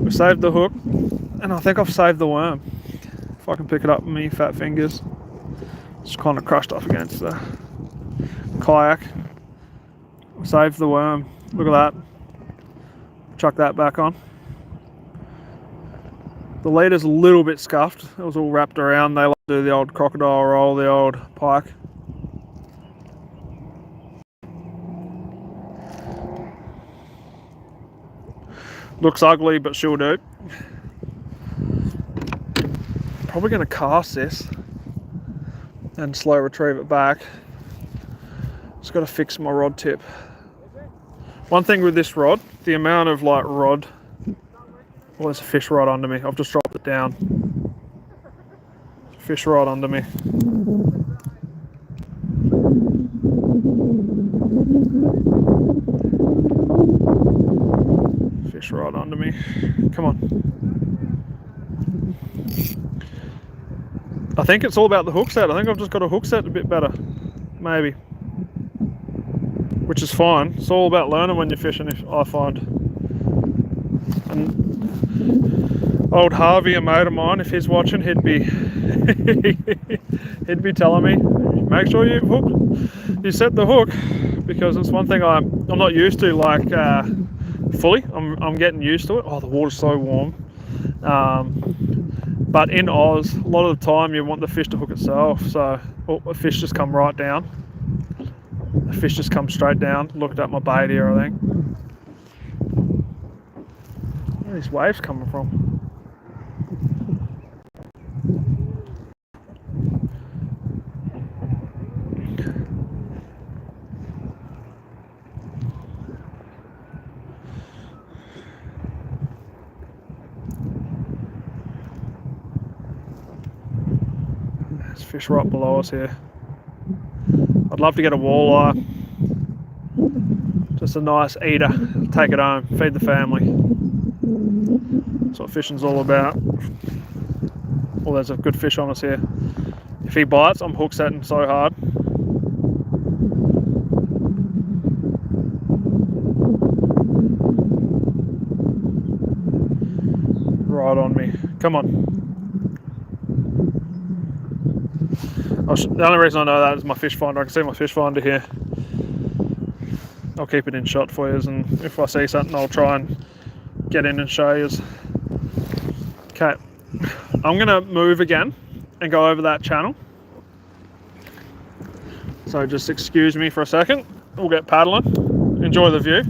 the hook, and I think I've saved the worm. If I can pick it up with me fat fingers. It's kind of crushed up against the kayak. Saved the worm. Look at that. Chuck that back on. The leader's a little bit scuffed. It was all wrapped around. They like to do the old crocodile roll, the old pike. Looks ugly, but she'll do. Probably going to cast this and slow retrieve it back. Just got to fix my rod tip. One thing with this rod, the amount of like rod. Well, there's a fish right under me. I've just dropped it down. Fish right under me. Fish right under me. Come on. I think it's all about the hook set. I think I've just got a hook set a bit better. Maybe. Which is fine. It's all about learning when you're fishing, I find. And old Harvey, a mate of mine, if he's watching, he'd be he'd be telling me, make sure you set the hook, because it's one thing I'm not used to, like fully. I'm getting used to it. Oh, the water's so warm. But in Oz, a lot of the time you want the fish to hook itself. So a fish just come right down. The fish just come straight down. Looked at my bait here, I think. Where are these waves coming from? There's fish right below us here. I'd love to get a walleye. Just a nice eater. Take it home, feed the family. That's what fishing's all about. Oh, there's a good fish on us here. If he bites, I'm hook setting so hard. Right on me. Come on. The only reason I know that is my fish finder. I can see my fish finder here. I'll keep it in shot for you, and if I see something, I'll try and get in and show you. Okay, I'm gonna move again and go over that channel. So just excuse me for a second. We'll get paddling. Enjoy the view.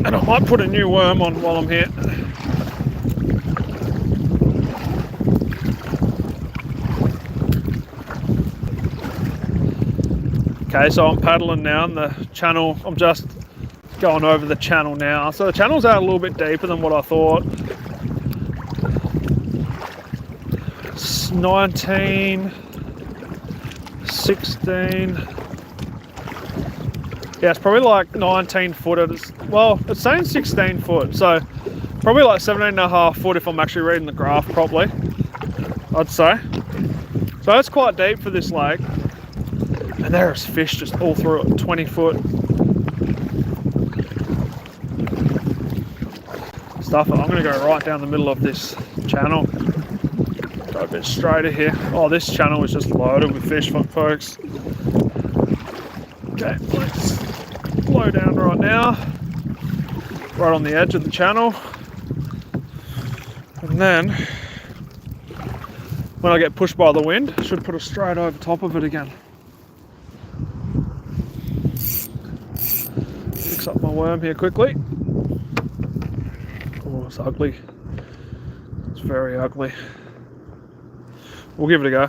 And I might put a new worm on while I'm here. Okay, so I'm paddling now in the channel. I'm just going over the channel now. So the channel's out a little bit deeper than what I thought. It's 19, 16. Yeah, it's probably like 19 foot. It's saying 16 foot. So probably like 17.5 foot if I'm actually reading the graph properly, I'd say. So that's quite deep for this lake. And there's fish just all through it, 20 foot. Stuff it. I'm going to go right down the middle of this channel. Go a bit straighter here. Oh, this channel is just loaded with fish, folks. Okay, let's slow down right now. Right on the edge of the channel. And then when I get pushed by the wind, I should put it straight over top of it again. Fix up my worm here quickly. Oh, it's ugly. It's very ugly. We'll give it a go.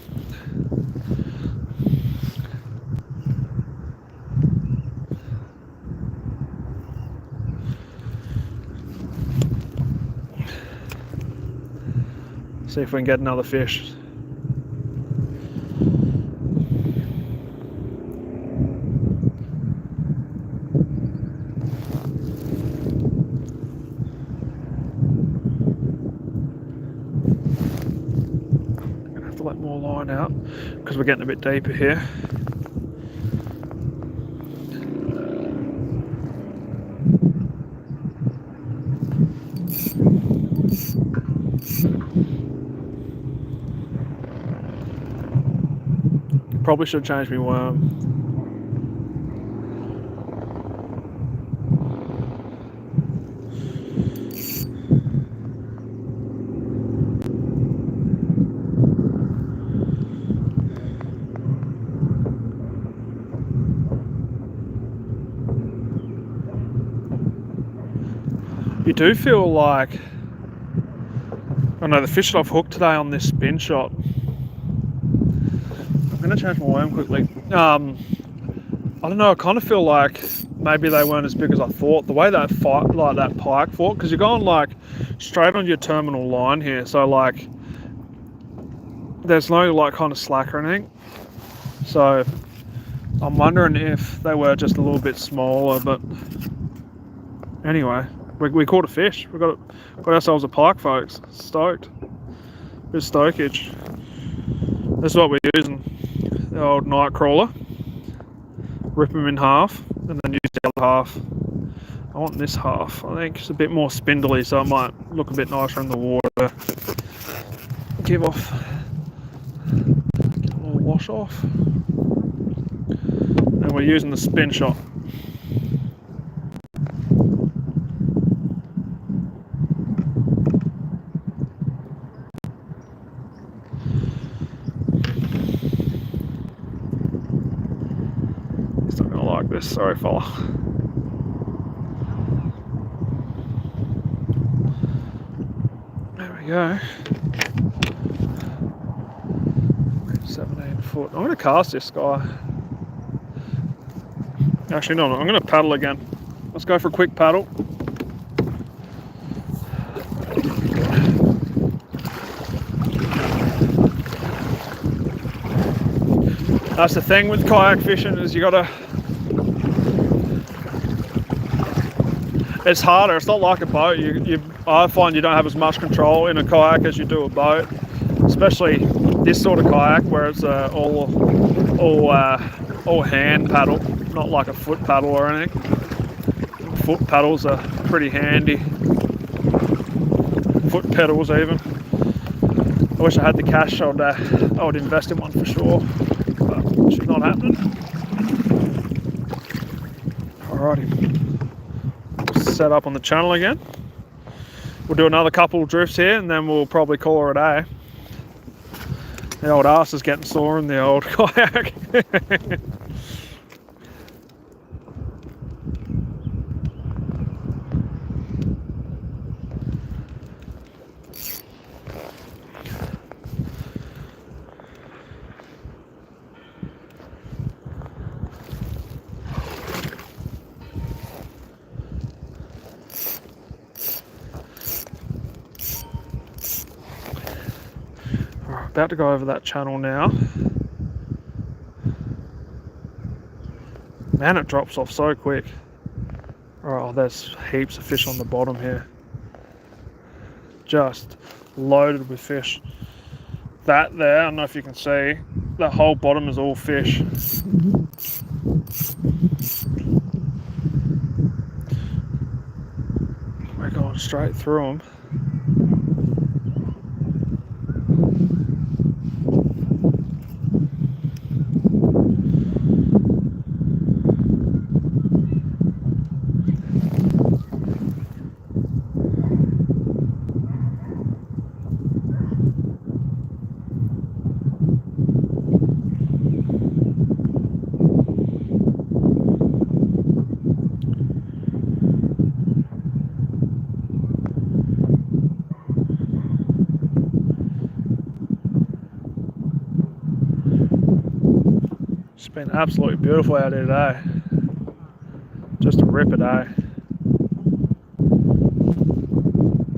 See if we can get another fish. Gonna have to let more line out because we're getting a bit deeper here. Probably should change my worm. You do feel like, I know the fish that I've hooked today on this spin shot. I'm going to change my worm quickly. I don't know, I kind of feel like maybe they weren't as big as I thought. The way that fight, like that pike fought, because you're going like straight on your terminal line here, so like there's no like kind of slack or anything. So I'm wondering if they were just a little bit smaller, but anyway, we caught a fish. We got ourselves a pike, folks. Stoked. Bit of stokage. This is what we're using. The old night crawler. Rip them in half and then use the other half. I want this half. I think it's a bit more spindly, so it might look a bit nicer in the water. Get a little wash off. And we're using the spin shot. He's not gonna like this, sorry fella. There we go. 17 foot. I'm gonna cast this guy. Actually, no, I'm going to paddle again. Let's go for a quick paddle. That's the thing with kayak fishing, is you got to... It's harder. It's not like a boat. I find you don't have as much control in a kayak as you do a boat, especially this sort of kayak where it's all hand paddle. Not like a foot paddle or anything. Foot paddles are pretty handy. Foot pedals even. I wish I had the cash. I would invest in one for sure. But it's not happening. Alrighty. Set up on the channel again. We'll do another couple of drifts here and then we'll probably call her a day. The old ass is getting sore in the old kayak. About to go over that channel now. Man, it drops off so quick. Oh, there's heaps of fish on the bottom here. Just loaded with fish. That there, I don't know if you can see, the whole bottom is all fish. We're going straight through them. been absolutely beautiful out here today. Just a ripper day.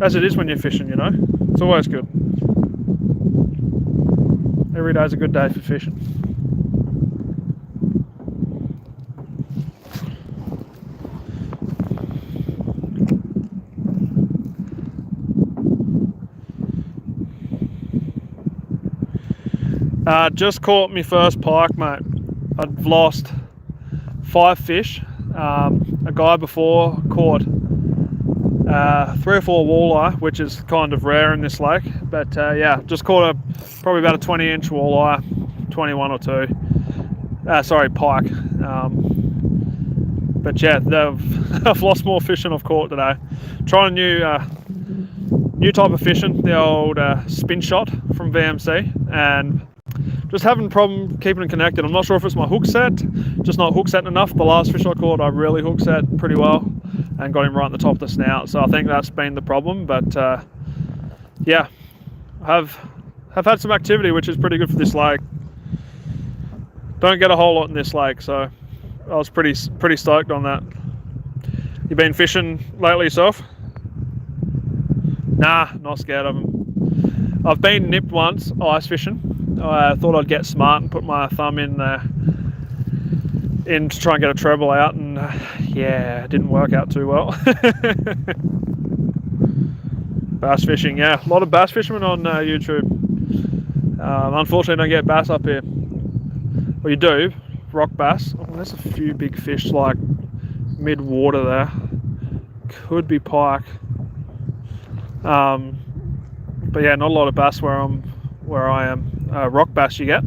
As it is when you're fishing, you know. It's always good. Every day's a good day for fishing. Just caught my first pike, mate. I've lost 5 fish. A guy before caught 3 or 4 walleye, which is kind of rare in this lake. But yeah, just caught probably about a 20-inch walleye, 21 or 2. Sorry, pike. But yeah, I've lost more fish than I've caught today. Trying a new type of fishing, the old spin shot from VMC, and just having a problem keeping it connected. I'm not sure if it's my hook set, just not hook setting enough. The last fish I caught, I really hook set pretty well and got him right in the top of the snout. So I think that's been the problem. But yeah, have had some activity, which is pretty good for this lake. Don't get a whole lot in this lake, so I was pretty stoked on that. You been fishing lately yourself? Nah, not scared of them. I've been nipped once ice fishing. I thought I'd get smart and put my thumb in to try and get a treble out, and yeah, it didn't work out too well. Bass fishing, yeah, a lot of bass fishermen on YouTube. Unfortunately, I don't get bass up here. Well, you do, rock bass. Oh, there's a few big fish like mid-water there. Could be pike. But yeah, not a lot of bass where I am. Rock bass you get,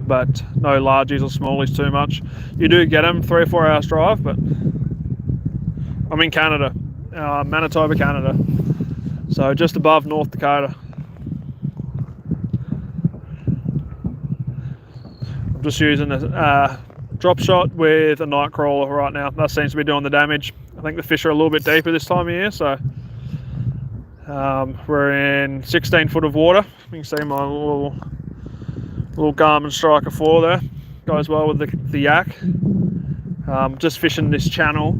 but no largies or smallies too much. You do get them 3 or 4 hours drive, but I'm in Canada, Manitoba, Canada, so just above North Dakota. I'm just using a drop shot with a night crawler right now. That seems to be doing the damage. I think the fish are a little bit deeper this time of year, so we're in 16 foot of water. You can see my little Garmin Striker 4 there. Goes well with the yak. Just fishing this channel.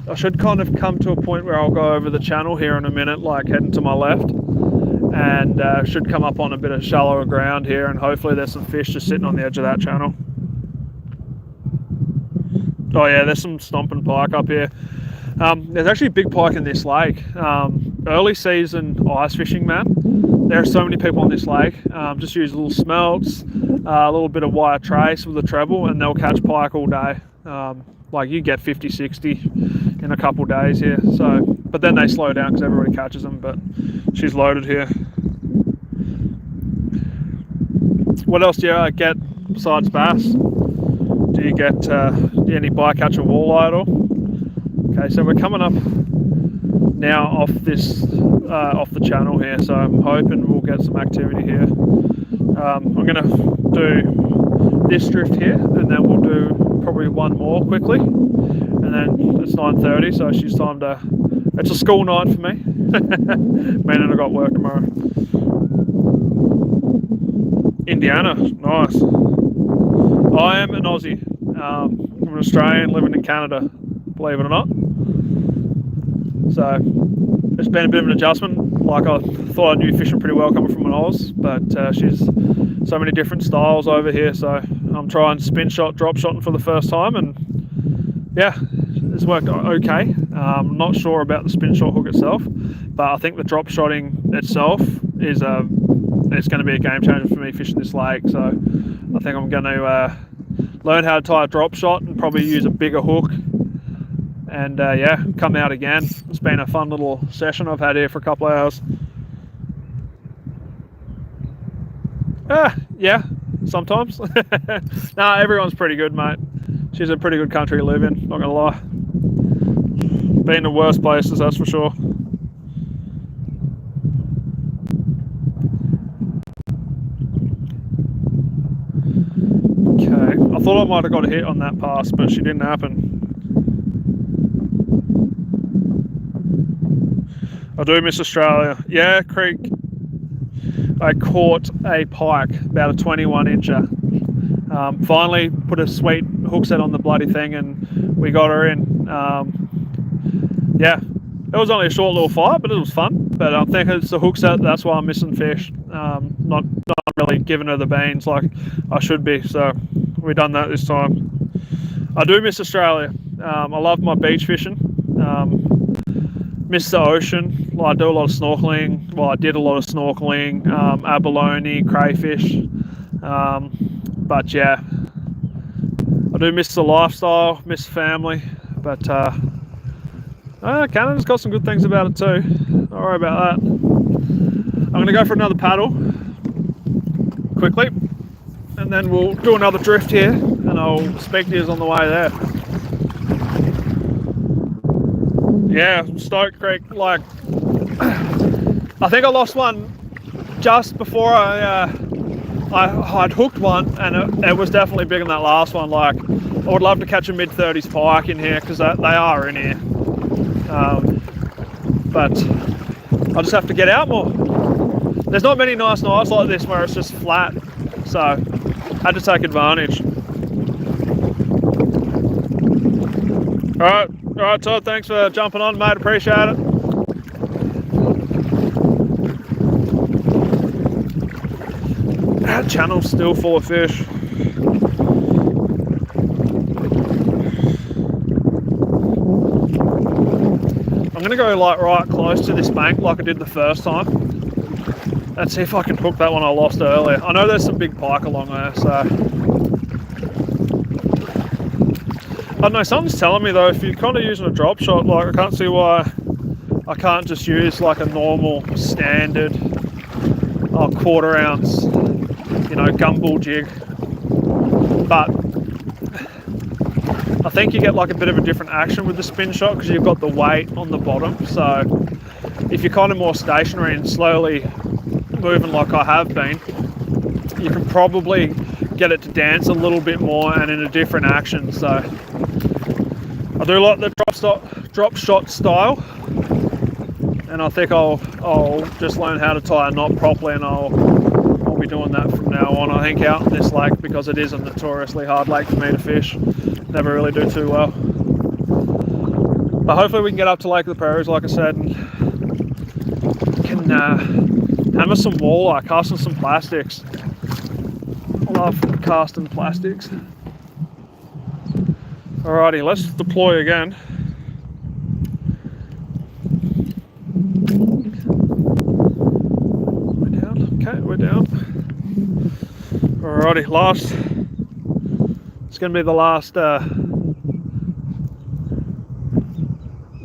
I should kind of come to a point where I'll go over the channel here in a minute, like heading to my left, and should come up on a bit of shallower ground here, and hopefully there's some fish just sitting on the edge of that channel. Oh yeah, there's some stomping pike up here. There's actually a big pike in this lake. Early season ice fishing, man. There are so many people on this lake. Just use little smelts, a little bit of wire trace with a treble, and they'll catch pike all day. Like you get 50, 60 in a couple days here. So, but then they slow down because everybody catches them. But she's loaded here. What else do you get besides bass? Do you get any bycatch or walleye at all? Okay, so we're coming up now off the channel here, so I'm hoping we'll get some activity here. I'm going to do this drift here, and then we'll do probably one more quickly, and then it's 9:30, so she's time to. It's a school night for me. Man, and I got work tomorrow. Indiana, nice. I am an Aussie. I'm an Australian living in Canada, believe it or not. So it's been a bit of an adjustment. Like I thought I knew fishing pretty well coming from an Oz, but she's so many different styles over here. So I'm trying spin shot, drop shotting for the first time, and yeah, it's worked okay. I'm not sure about the spin shot hook itself, but I think the drop shotting itself is it's going to be a game changer for me fishing this lake. So I think I'm going to learn how to tie a drop shot and probably use a bigger hook, and yeah, come out again. It's been a fun little session I've had here for a couple of hours. Yeah, sometimes. Nah, everyone's pretty good, mate. She's a pretty good country to live in, not gonna lie. Been to worse places, that's for sure. Okay, I thought I might have got a hit on that pass, but she didn't happen. I do miss Australia. Yeah, Creek. I caught a pike, about a 21 incher. Finally put a sweet hook set on the bloody thing and we got her in. Yeah, it was only a short little fight, but it was fun. But I think it's the hook set, that's why I'm missing fish. Not really giving her the beans like I should be, so we done that this time. I do miss Australia. I love my beach fishing. Miss the ocean. Well, I do a lot of snorkeling. Well, I did a lot of snorkeling, abalone, crayfish. But yeah, I do miss the lifestyle, miss family. But Canada's got some good things about it too. Don't worry about that. I'm going to go for another paddle quickly, and then we'll do another drift here, and I'll speak to you on the way there. Yeah, Stoke Creek, like, I think I lost one just before I'd hooked one, and it was definitely bigger than that last one. Like, I would love to catch a mid-30s pike in here, because they are in here. But I'll just have to get out more. There's not many nice nights like this where it's just flat, so I had to take advantage. All right, Todd, thanks for jumping on, mate, appreciate it. That channel's still full of fish. I'm gonna go like right close to this bank like I did the first time and see if I can hook that one I lost earlier. I know there's some big pike along there, so I don't know, something's telling me though, if you're kind of using a drop shot, like I can't see why I can't just use like a normal standard quarter ounce, you know, gumball jig. But I think you get like a bit of a different action with the spin shot because you've got the weight on the bottom. So if you're kind of more stationary and slowly moving like I have been, you can probably get it to dance a little bit more and in a different action. So I do like the drop shot style, and I think I'll just learn how to tie a knot properly, and I'll be doing that from now on. I think out in this lake, because it is a notoriously hard lake for me to fish, never really do too well. But hopefully we can get up to Lake of the Prairies, like I said, and can hammer some walleye, casting some plastics. I love casting plastics. Alrighty, let's deploy again. We're down. Okay, we're down. Alrighty, last. It's going to be the last.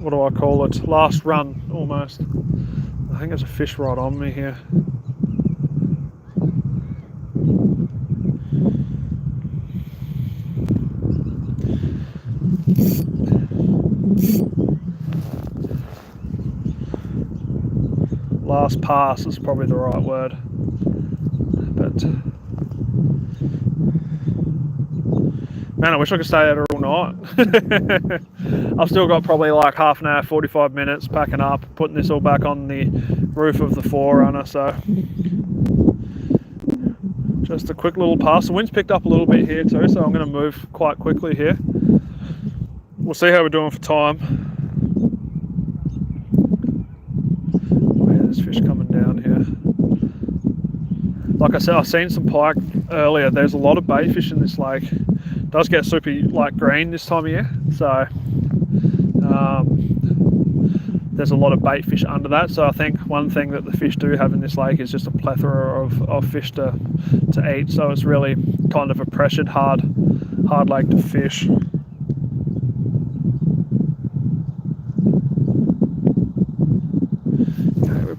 What do I call it? Last run, almost. I think there's a fish right on me here. Last pass is probably the right word, but man, I wish I could stay out all night. I've still got probably like half an hour, 45 minutes packing up, putting this all back on the roof of the Forerunner. So just a quick little pass. The wind's picked up a little bit here too, so I'm going to move quite quickly here. We'll see how we're doing for time. There's fish coming down here. Like I said, I've seen some pike earlier. There's a lot of bait fish in this lake. It does get super like green this time of year, so there's a lot of bait fish under that. So I think one thing that the fish do have in this lake is just a plethora of fish to eat. So it's really kind of a pressured hard lake to fish.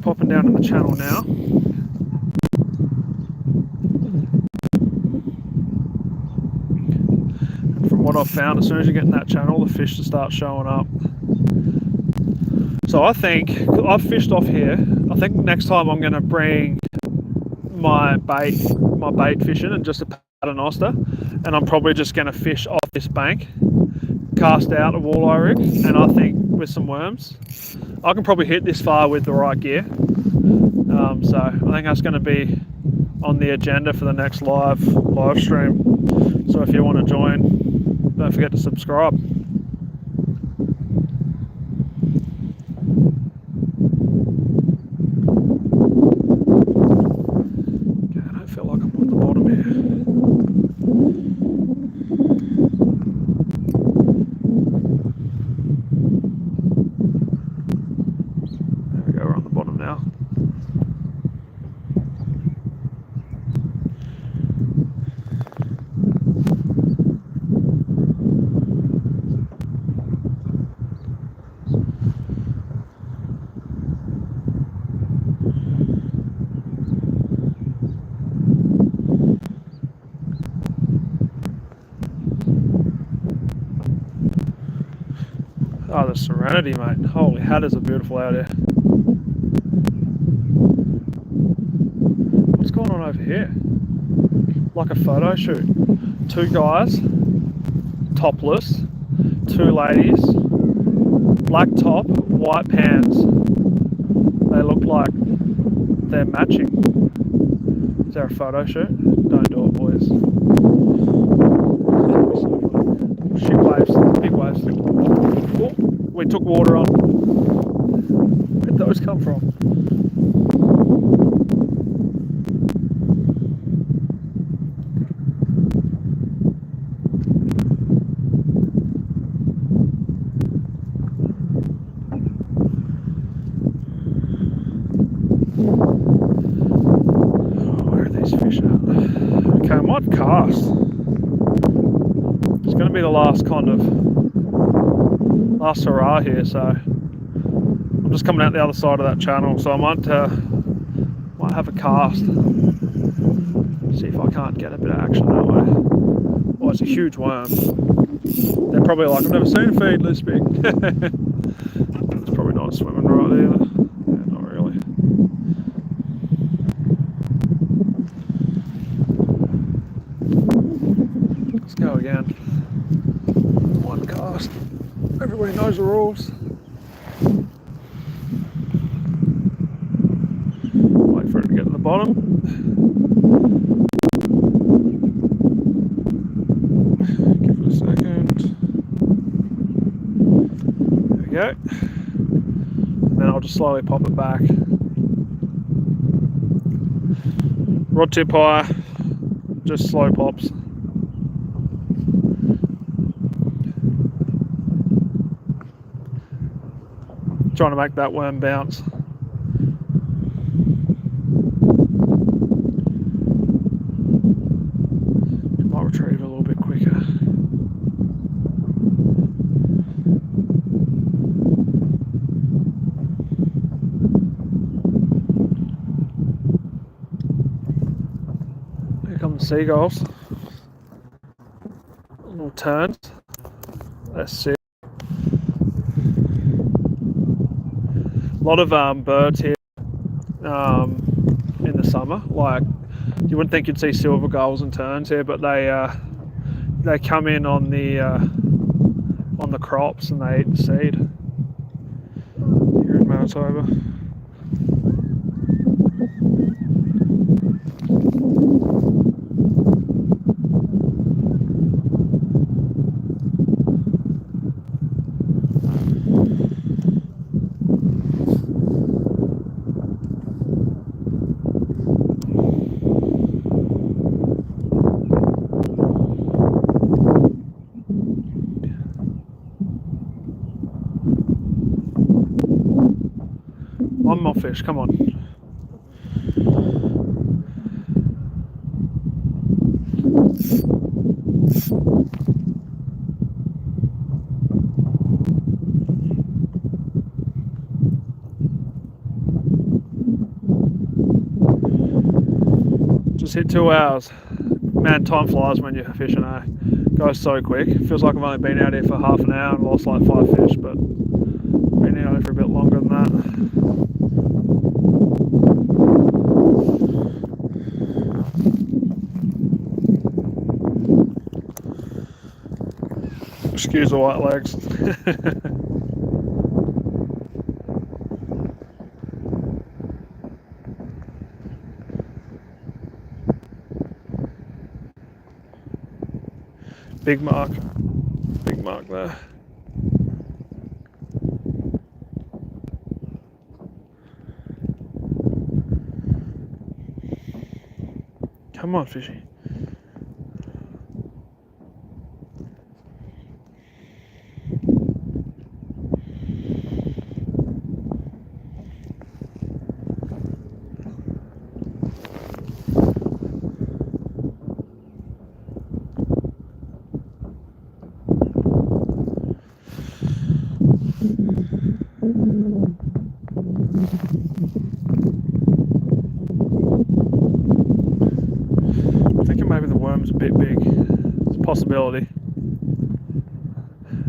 Popping down in the channel now. And from what I've found, as soon as you get in that channel, the fish just start showing up. So I think, I've fished off here, I think next time I'm going to bring my bait fishing and just a paternoster, and I'm probably just going to fish off this bank, cast out a walleye rig, and I think with some worms, I can probably hit this far with the right gear. So I think that's going to be on the agenda for the next live stream. So if you want to join, don't forget to subscribe. Okay, I don't feel like I'm on the bottom here. There we go, we're on the bottom now. Oh, the serenity, mate. Holy hat, is it beautiful out here. What's going on over here? Like a photo shoot. 2 guys, topless, 2 ladies, black top, white pants. They look like they're matching. Is there a photo shoot? Don't do it, boys. Shit waves, big waves. Oh, we took water on. Where'd those come from? Where are these fish at? Okay, I might cast. It's going to be the last hurrah here, so I'm just coming out the other side of that channel, so I might have a cast, see if I can't get a bit of action that way. Oh, it's a huge worm. They're probably like, I've never seen a feed this big. It's probably not a swimming rod either. Yeah, not really. Let's go again. One cast. Everybody knows the rules. Wait for it to get to the bottom. Give it a second. There we go. And then I'll just slowly pop it back. Rod tip high, just slow pops. Trying to make that worm bounce. Might retrieve a little bit quicker. Here come the seagulls. Little turns. Let's see. A lot of birds here in the summer. Like, you wouldn't think you'd see silver gulls and terns here, but they come in on the crops and they eat the seed. Here in Manitoba. One more fish, come on. Just hit 2 hours. Man, time flies when you're fishing, eh? Goes so quick. Feels like I've only been out here for half an hour and lost like 5 fish, but been out here for a bit longer than that. Excuse the white legs. Big mark. Big mark there. Come on, fishy. Maybe the worm's a bit big. It's a possibility.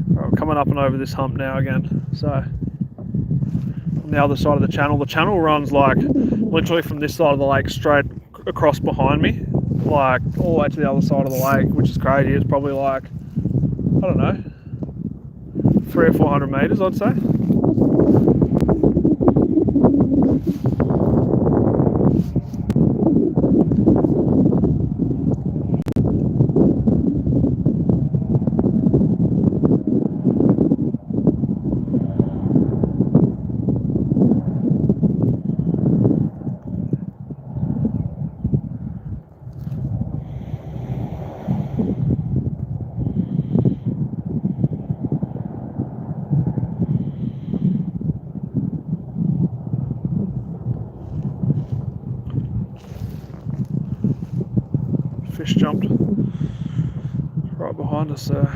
Right, we're coming up and over this hump now again. So on the other side of the channel runs like literally from this side of the lake straight across behind me, like all the way to the other side of the lake, which is crazy. It's probably like, I don't know, 300 or 400 meters, I'd say. Fish jumped right behind us there.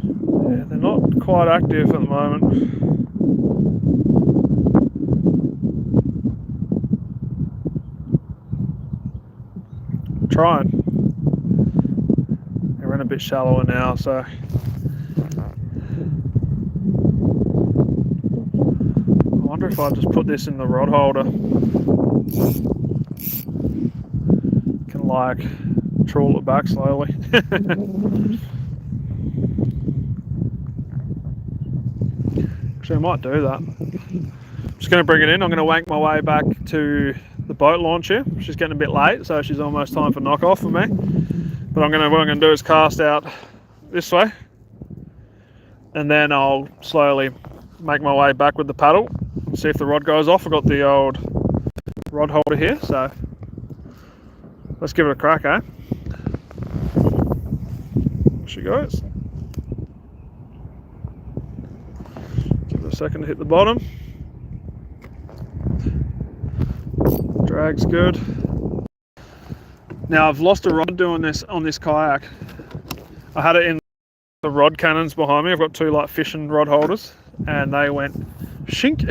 Yeah, they're not quite active at the moment. Trying. They're in a bit shallower now, so I wonder if I just put this in the rod holder. Can like trawl it back slowly. Actually, I might do that. I'm just going to bring it in. I'm going to wank my way back to the boat launch here. She's getting a bit late, so she's almost time for knock off for me. But what I'm going to do is cast out this way, and then I'll slowly make my way back with the paddle and see if the rod goes off. I've got the old rod holder here, so let's give it a crack, eh? There she goes. Give it a second to hit the bottom. Drag's good. Now I've lost a rod doing this on this kayak. I had it in the rod cannons behind me. I've got two like fishing rod holders, and they went shink.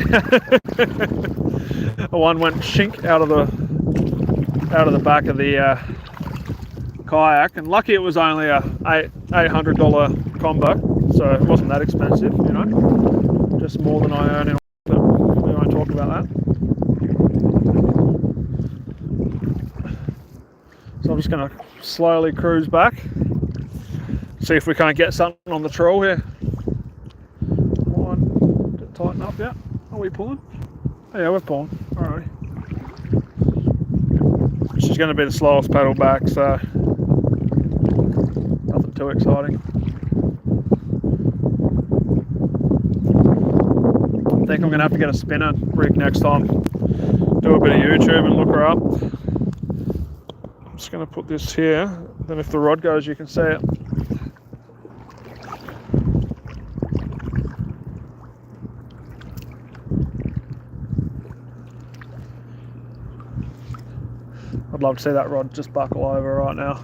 One went shink out of the back of the kayak, and lucky it was only a $800 combo, so it wasn't that expensive, you know, just more than I earn in, but we won't talk about that. So I'm just going to slowly cruise back, see if we can't get something on the trawl here. One, did it tighten up yet? Are we pulling? Oh yeah, we're pulling. Alrighty. This is going to be the slowest paddle back, so nothing too exciting. I think I'm going to have to get a spinner rig next time. Do a bit of YouTube and look her up. I'm just going to put this here, then if the rod goes you can see it. I'd love to see that rod just buckle over right now.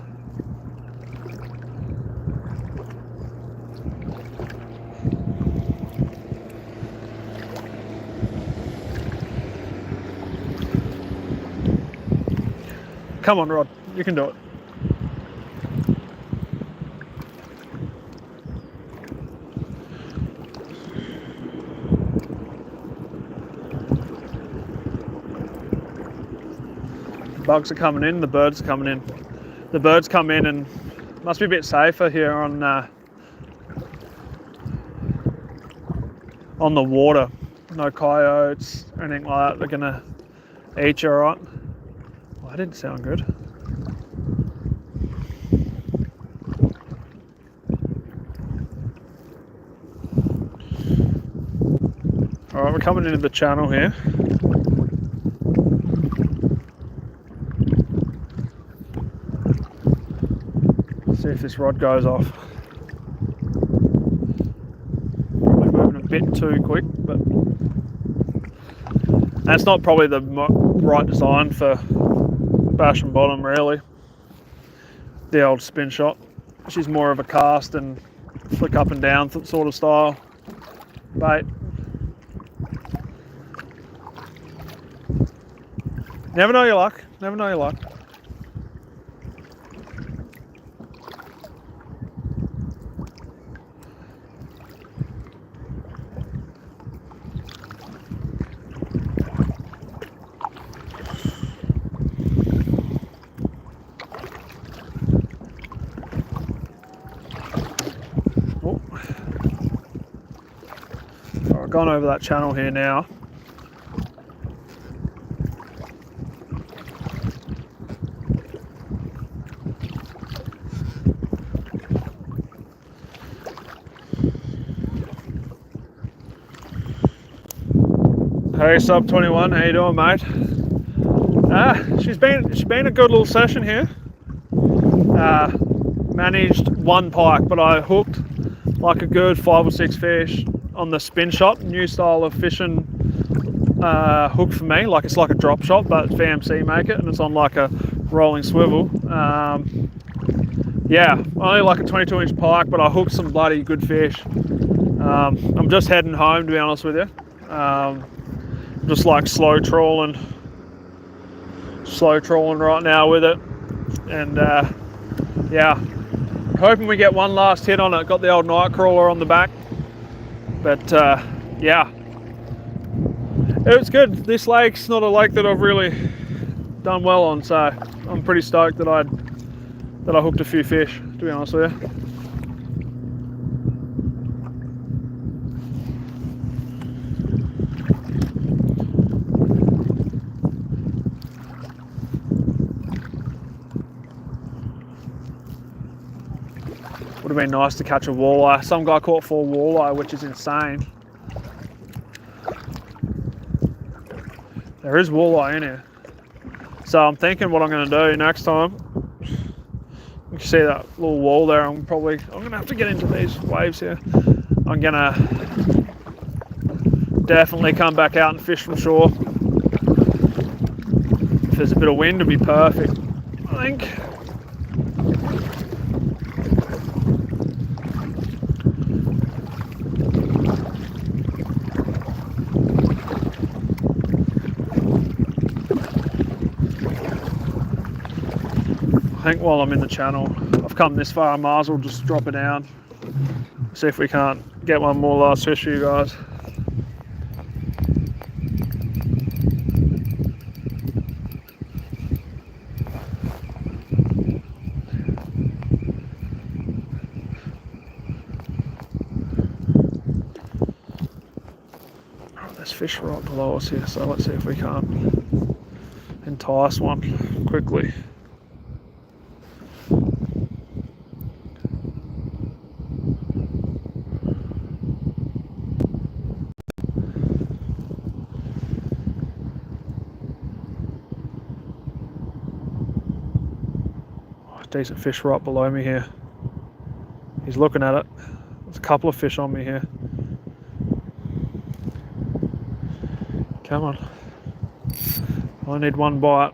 Come on, Rod, you can do it. The bugs are coming in, the birds are coming in. The birds come in and must be a bit safer here on the water. No coyotes or anything like that. They're gonna eat you, alright? Well, that didn't sound good. Alright, we're coming into the channel here. See if this rod goes off. Probably moving a bit too quick, but that's not probably the right design for bash and bottom, really. The old spin shot. She's more of a cast and flick up and down sort of style bait. Never know your luck. Never know your luck. Oh. I've gone over that channel here now. Hey, sub 21, how you doing, mate? She's been a good little session here. Managed one pike, but I hooked like a good 5 or 6 fish on the spin shot. New style of fishing hook for me. Like, it's like a drop shot, but VMC make it, and it's on like a rolling swivel. Yeah, only like a 22-inch pike, but I hooked some bloody good fish. I'm just heading home, to be honest with you. Just like slow trawling right now with it, and yeah, hoping we get one last hit on it. Got the old night crawler on the back, but yeah, it was good. This lake's not a lake that I've really done well on, so I'm pretty stoked that I hooked a few fish, to be honest with you. Would have been nice to catch a walleye. Some guy caught 4 walleye, which is insane. There is walleye in here. So I'm thinking what I'm going to do next time. You can see that little wall there. I'm going to have to get into these waves here. I'm going to definitely come back out and fish from shore. If there's a bit of wind, it'd be perfect, I think. I think while I'm in the channel, I've come this far, I might as well just drop it down. See if we can't get one more last fish for you guys. Oh, there's fish right below us here, so let's see if we can't entice one quickly. Decent fish right below me here. He's looking at it. There's a couple of fish on me here. Come on. I only need one bite.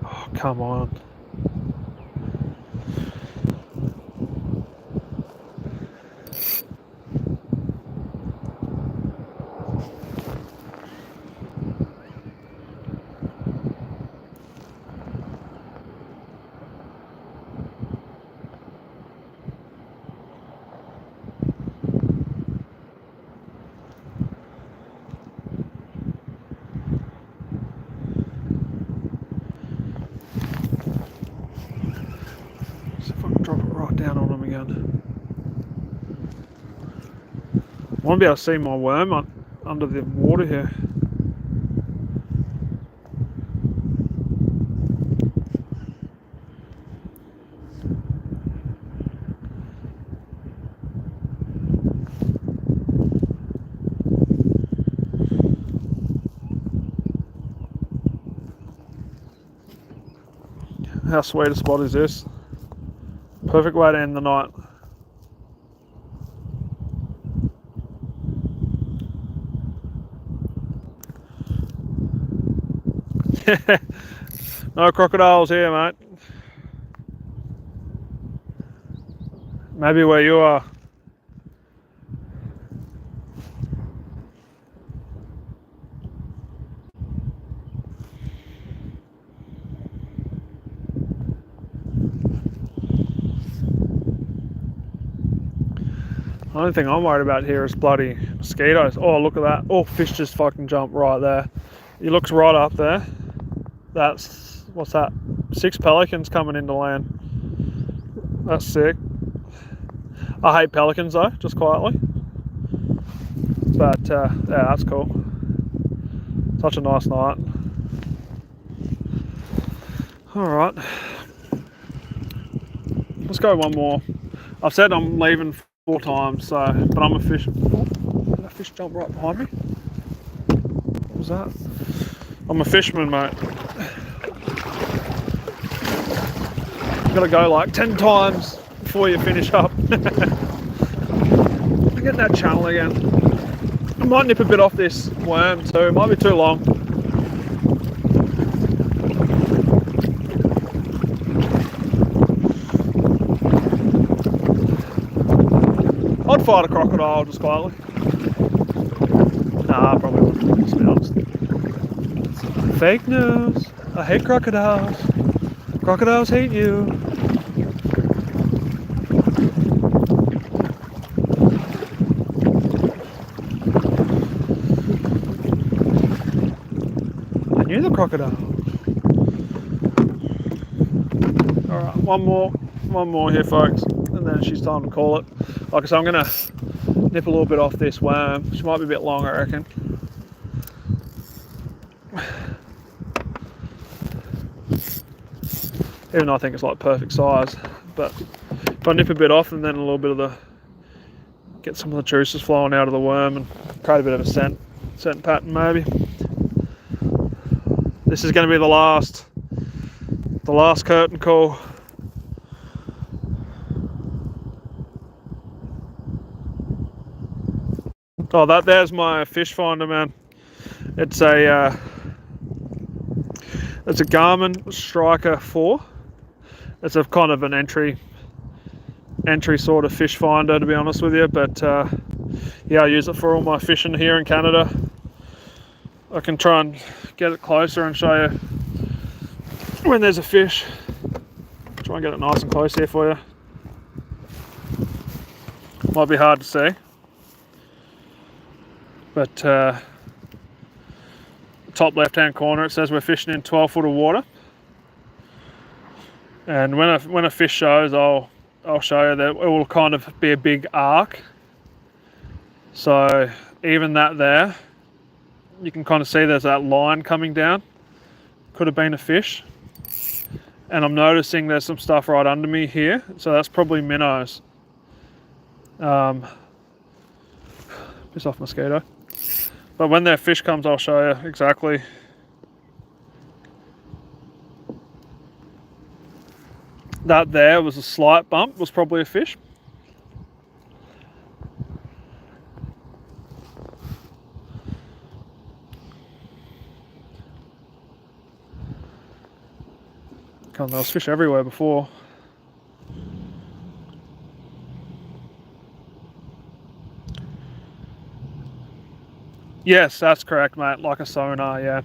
Oh, come on. Drop it right down on him again. I want to be able to see my worm under the water here. How sweet a spot is this? Perfect way to end the night. No crocodiles here, mate. Maybe where you are. The only thing I'm worried about here is bloody mosquitoes. Oh, look at that. Oh, fish just fucking jumped right there. He looks right up there. That's, what's that? 6 pelicans coming into land. That's sick. I hate pelicans though, just quietly. But yeah, that's cool. Such a nice night. Alright. Let's go one more. I've said I'm leaving 4 times, so, but I'm a fish. Oh, did that fish jump right behind me? What was that? I'm a fisherman, mate. You've got to go like 10 times before you finish up. I'm getting that channel again. I might nip a bit off this worm too, it might be too long. I'd fight a crocodile just quietly. Nah, I probably wouldn't, to be honest. Fake news. I hate crocodiles. Crocodiles hate you. I knew the crocodile. Alright, one more here, folks, and then she's time to call it. Like I said, I'm gonna nip a little bit off this worm. She might be a bit long, I reckon. Even though I think it's like perfect size, but if I nip a bit off and then a little bit of the, get some of the juices flowing out of the worm and create a bit of a scent pattern maybe. This is going to be the last curtain call. Oh, there's my fish finder, man. It's a Garmin Striker 4. It's a kind of an entry sort of fish finder, to be honest with you. But yeah, I use it for all my fishing here in Canada. I can try and get it closer and show you when there's a fish. Try and get it nice and close here for you. Might be hard to see, but top left hand corner it says we're fishing in 12 foot of water. And when a fish shows, I'll show you that it will kind of be a big arc. So even that there, you can kind of see there's that line coming down. Could have been a fish. And I'm noticing there's some stuff right under me here. So that's probably minnows. Piss off, mosquito. But when that fish comes, I'll show you exactly. That there was a slight bump, was probably a fish. God, there was fish everywhere before. Yes, that's correct, mate. Like a sonar, yeah.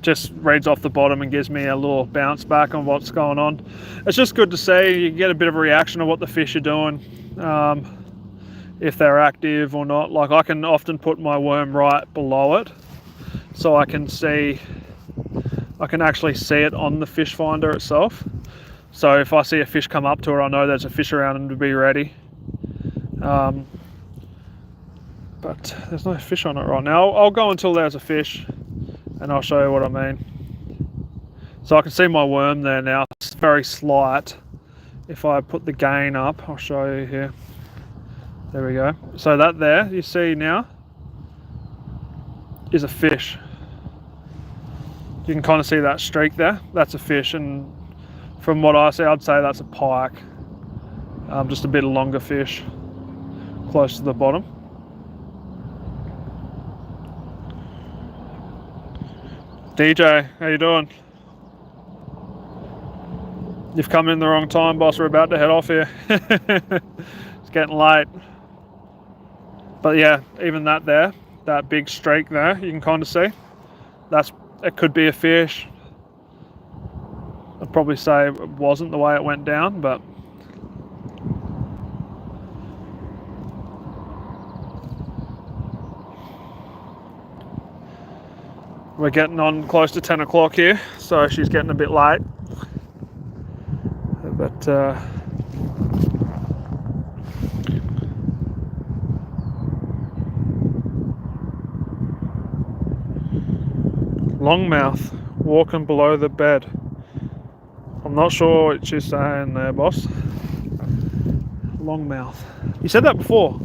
Just reads off the bottom and gives me a little bounce back on what's going on. It's just good to see. You get a bit of a reaction of what the fish are doing, if they're active or not. Like I can often put my worm right below it, so I can actually see it on the fish finder itself. So if I see a fish come up to it, I know there's a fish around and to be ready. But there's no fish on it right now. I'll go until there's a fish and I'll show you what I mean. So I can see my worm there now. It's very slight. If I put the gain up, I'll show you here. There we go. So that there, you see now, is a fish. You can kind of see that streak there. That's a fish, and from what I see, I'd say that's a pike. Just a bit longer fish, close to the bottom. DJ, how you doing? You've come in the wrong time, boss. We're about to head off here. It's getting late. But yeah, even that there, that big streak there, you can kind of see. It could be a fish. I'd probably say it wasn't the way it went down, but we're getting on close to 10 o'clock here, so she's getting a bit late. But longmouth walking below the bed. I'm not sure what she's saying there, boss. Longmouth. You said that before.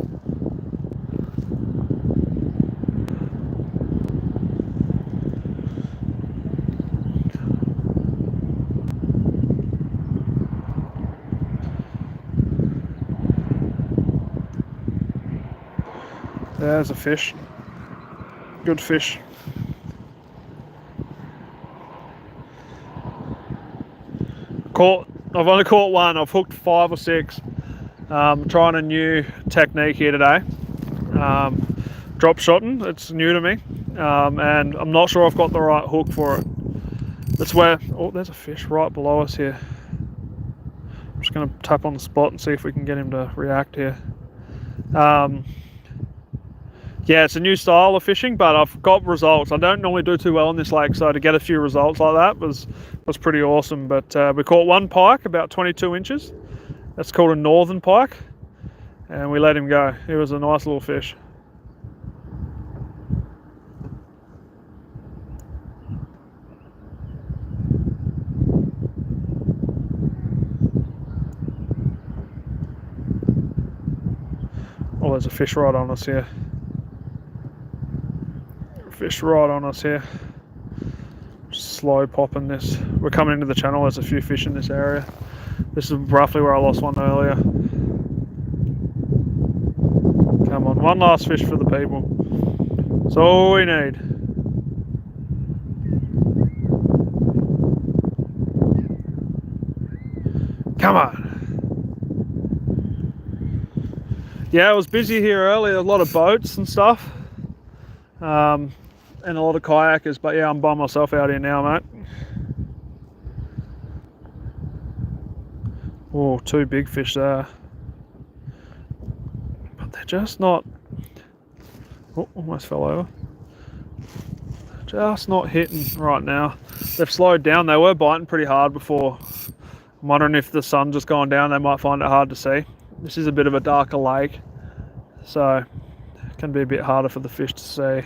There's a fish. Good fish. I've only caught one. I've hooked 5 or 6. Trying a new technique here today. Drop shotting. It's new to me, and I'm not sure I've got the right hook for it. That's where. Oh, there's a fish right below us here. I'm just going to tap on the spot and see if we can get him to react here. Yeah, it's a new style of fishing, but I've got results. I don't normally do too well on this lake, so to get a few results like that was pretty awesome. But we caught one pike about 22 inches. That's called a northern pike, and we let him go. He was a nice little fish. Oh, there's a fish right on us here. Fish right on us here. Just slow popping this. We're coming into the channel. There's a few fish in this area. This is roughly where I lost one earlier. Come on, one last fish for the people. That's all we need. Come on. Yeah, it was busy here earlier. A lot of boats and stuff. And a lot of kayakers, but yeah, I'm by myself out here now, mate. Oh, 2 big fish there. But they're just not... Oh, almost fell over. Just not hitting right now. They've slowed down. They were biting pretty hard before. I'm wondering if the sun's just gone down, they might find it hard to see. This is a bit of a darker lake, so it can be a bit harder for the fish to see.